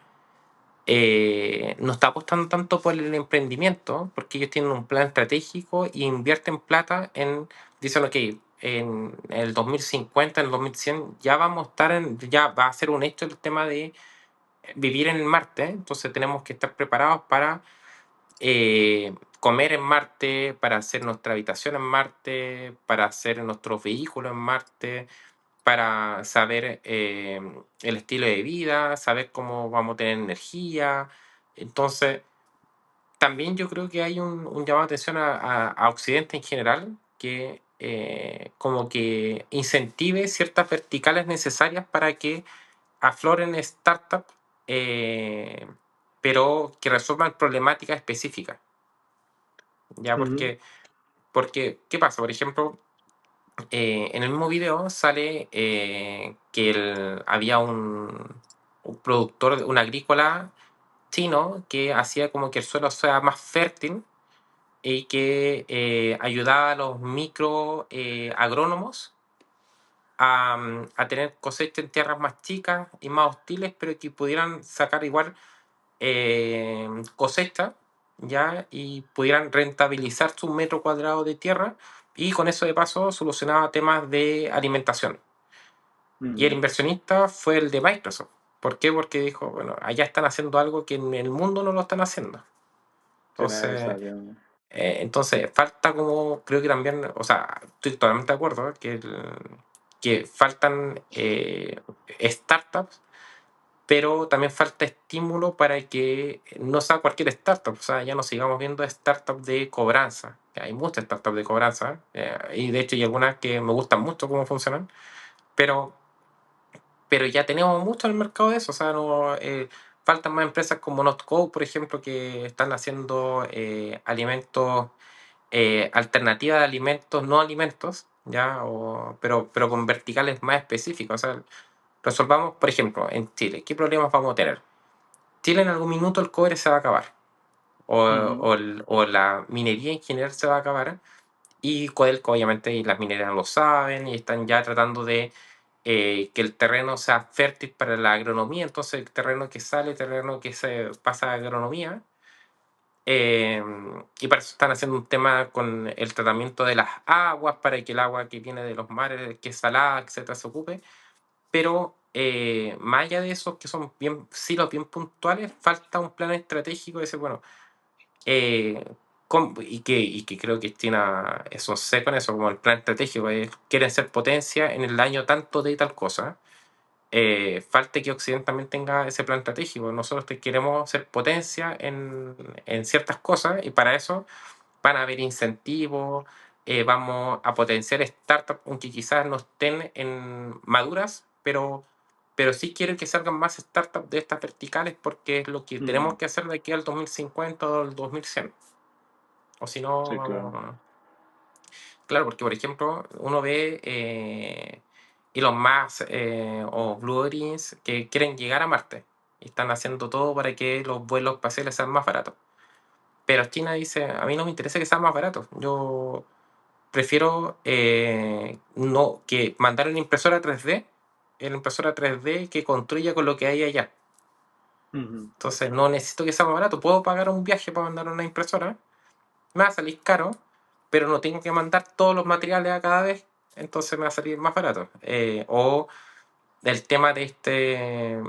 no está apostando tanto por el emprendimiento, porque ellos tienen un plan estratégico y invierten plata en, dicen, ok, en el 2050, en el 2100, ya vamos a estar ya va a ser un hecho el tema de vivir en Marte, entonces tenemos que estar preparados para comer en Marte, para hacer nuestra habitación en Marte, para hacer nuestros vehículos en Marte, para saber el estilo de vida, saber cómo vamos a tener energía. Entonces, también yo creo que hay un llamado de atención a Occidente en general, que como que incentive ciertas verticales necesarias para que afloren startups, eh, pero que resuelvan problemáticas específicas. ¿Ya? Ujú, Porque, ¿qué pasa? Por ejemplo, en el mismo video sale que había un productor, un agrícola chino que hacía como que el suelo sea más fértil y que ayudaba a los micro agrónomos a tener cosecha en tierras más chicas y más hostiles, pero que pudieran sacar igual cosecha, ¿ya? Y pudieran rentabilizar su metro cuadrado de tierra y con eso de paso solucionaba temas de alimentación. Y el ujú. inversionista fue el de Microsoft. ¿Por qué? Porque dijo, bueno, allá están haciendo algo que en el mundo no lo están haciendo. Que nadie está Entonces, haciendo. falta como, creo que también, o sea, estoy totalmente de acuerdo, que faltan startups, pero también falta estímulo para que no sea cualquier startup, o sea, ya no sigamos viendo startups de cobranza. Hay muchas startups de cobranza, y de hecho hay algunas que me gustan mucho cómo funcionan, pero, pero ya tenemos mucho en el mercado de eso, o sea, no, faltan más empresas como Notco, por ejemplo, que están haciendo alimentos alternativa de alimentos, no alimentos, ¿ya? Pero con verticales más específicos. O sea, resolvamos, por ejemplo, en Chile, ¿qué problemas vamos a tener? Chile en algún minuto el cobre se va a acabar, Ujú, o la minería en general se va a acabar, y Codelco obviamente y las mineras lo saben y están ya tratando de que el terreno sea fértil para la agronomía, entonces el terreno que sale, terreno que se pasa a agronomía, eh, y para eso están haciendo un tema con el tratamiento de las aguas, para que el agua que viene de los mares, que es salada, etcétera, se ocupe. Pero más allá de esos que son bien, silos bien puntuales, falta un plan estratégico de decir, bueno, eh, y que creo que China es un seco en eso, como el plan estratégico, quieren ser potencia en el año tanto de tal cosa. Falta que Occidente también tenga ese plan estratégico. Nosotros queremos ser potencia en ciertas cosas y para eso van a haber incentivos, vamos a potenciar startups, aunque quizás no estén en maduras, pero sí quiero que salgan más startups de estas verticales porque es lo que tenemos ujú. que hacer de aquí al 2050 o al 2100. O si no, Sí, claro. vamos. Claro, porque por ejemplo, uno ve Elon Musk o Blue Origin que quieren llegar a Marte y están haciendo todo para que los vuelos espaciales sean más baratos. Pero China dice, a mí no me interesa que sean más baratos. Yo prefiero no que mandar una impresora 3D, la impresora 3D que construya con lo que hay allá. Ujú, Entonces no necesito que sea más barato. Puedo pagar un viaje para mandar una impresora, me va a salir caro, pero no tengo que mandar todos los materiales a cada vez, entonces me va a salir más barato. O el tema de este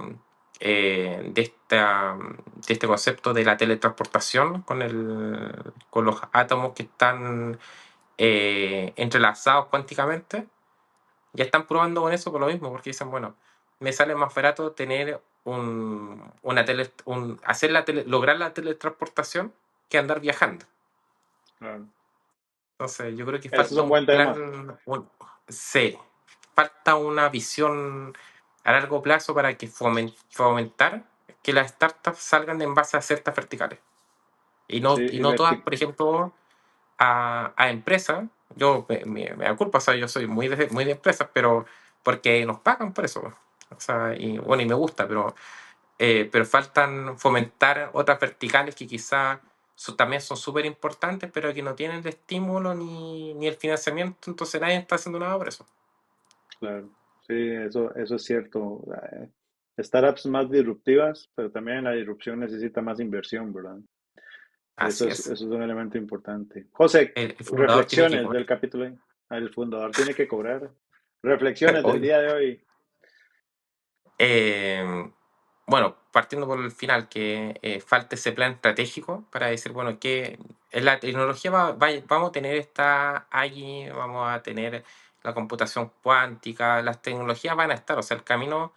concepto de la teletransportación con los átomos que están entrelazados cuánticamente, ya están probando con eso por lo mismo, porque dicen, bueno, me sale más barato tener lograr la teletransportación que andar viajando. claro. Entonces, yo creo que Ese es falta un un buen tema. plan, sí, falta una visión a largo plazo para que fomentar que las startups salgan en base a ciertas verticales. Y Sí, no, y no todas, por ejemplo, a empresas. Yo me da culpa, o sea, yo soy muy de empresas, pero porque nos pagan por eso. O sea, y bueno, y me gusta, pero faltan fomentar otras verticales que quizás también son súper importantes, pero que no tienen el estímulo ni el financiamiento, entonces nadie está haciendo nada por eso. claro. Sí, eso es cierto. Startups más disruptivas, pero también la disrupción necesita más inversión, ¿verdad? Así es. Eso es un elemento importante. José, El fundador tiene que reflexiones comer. del capítulo. El fundador tiene que cobrar. Reflexiones del Obvio. día de hoy. Eh, bueno, partiendo por el final, que falta ese plan estratégico para decir, bueno, que en la tecnología vamos a tener esta allí, vamos a tener la computación cuántica, las tecnologías van a estar, o sea, el camino,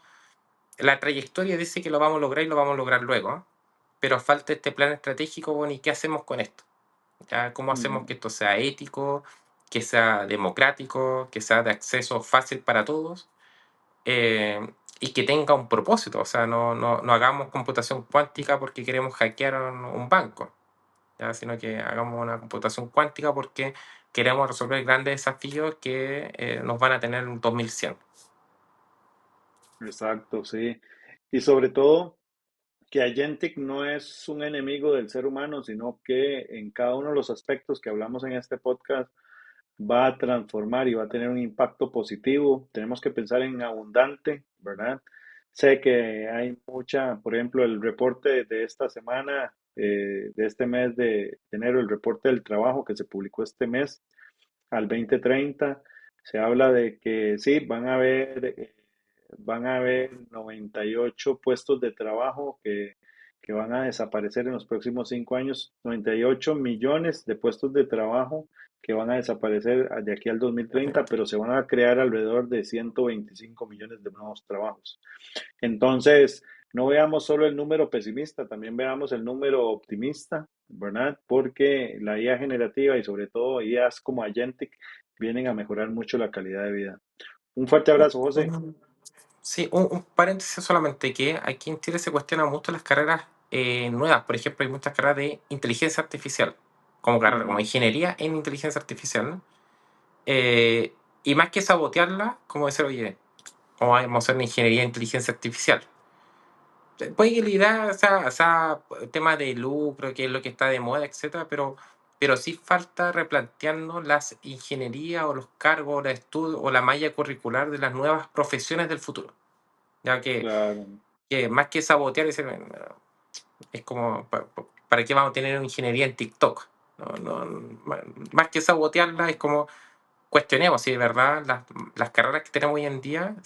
la trayectoria dice que lo vamos a lograr y lo vamos a lograr luego, ¿eh? Pero falta este plan estratégico, bueno, ¿y qué hacemos con esto? ¿Ya? ¿Cómo hacemos Ujú, que esto sea ético, que sea democrático, que sea de acceso fácil para todos? Y que tenga un propósito, o sea, no hagamos computación cuántica porque queremos hackear un banco, ¿ya? Sino que hagamos una computación cuántica porque queremos resolver grandes desafíos que nos van a tener en 2100. exacto, sí. Y sobre todo, que Agentic no es un enemigo del ser humano, sino que en cada uno de los aspectos que hablamos en este podcast va a transformar y va a tener un impacto positivo. Tenemos que pensar en abundante, ¿verdad? Sé que hay mucha, por ejemplo, el reporte de esta semana, de este mes de enero, el reporte del trabajo que se publicó este mes al 2030, se habla de que sí, van a haber 98 puestos de trabajo que van a desaparecer en los próximos 5 años, 98 millones de puestos de trabajo que van a desaparecer de aquí al 2030, pero se van a crear alrededor de 125 millones de nuevos trabajos. Entonces, no veamos solo el número pesimista, también veamos el número optimista, ¿verdad? Porque la IA generativa y sobre todo IAs como Agentic vienen a mejorar mucho la calidad de vida. Un fuerte Un- abrazo, José. un- sí, un paréntesis solamente, que aquí en Chile se cuestionan mucho las carreras nuevas, por ejemplo, hay muchas carreras de inteligencia artificial, como carrera, como ujú, ingeniería en inteligencia artificial. Y más que sabotearla, como decir, oye, ¿cómo vamos a hacer una ingeniería en inteligencia artificial? Puede que la idea sea tema de lucro, que es lo que está de moda, etcétera, pero sí falta replantearnos las ingenierías o los cargos, los estudios o la malla curricular de las nuevas profesiones del futuro. Ya claro. que más que sabotear, es como, ¿para qué vamos a tener una ingeniería en TikTok? Más que sabotearla, es como cuestionemos si de verdad las carreras que tenemos hoy en día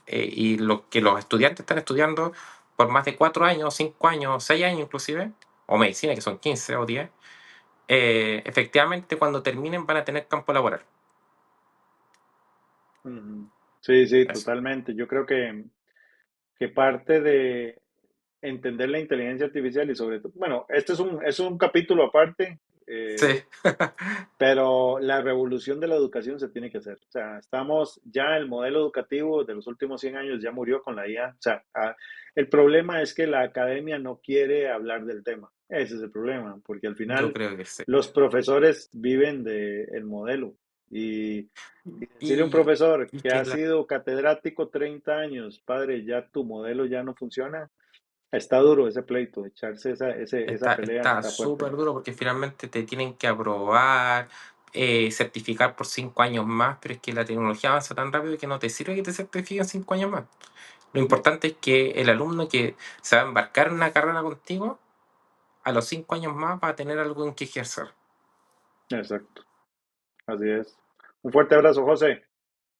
y lo que los estudiantes están estudiando por más de 4 años, 5 años, 6 años inclusive, o medicina que son 15 o 10, efectivamente cuando terminen van a tener campo laboral. Ujú. Sí, sí, Eso. totalmente. Yo creo que parte de entender la inteligencia artificial y sobre todo, bueno, este es un capítulo aparte, Sí, pero la revolución de la educación se tiene que hacer. O sea, estamos ya, el modelo educativo de los últimos 100 años ya murió con la IA. O sea, el problema es que la academia no quiere hablar del tema. Ese es el problema, porque al yo final creo que sí. los profesores viven del modelo. Y decirle a un Y, profesor y que que ha la, sido catedrático 30 años, padre, ya tu modelo ya no funciona, está duro ese pleito, echarse esa pelea está está súper fuerte. duro porque finalmente te tienen que aprobar, certificar por 5 años más, pero es que la tecnología avanza tan rápido que no te sirve que te certifiquen 5 años más. Lo importante es que el alumno que se va a embarcar en una carrera contigo, a los 5 años más va a tener algo en que ejercer. Exacto, así es. Un fuerte abrazo, José.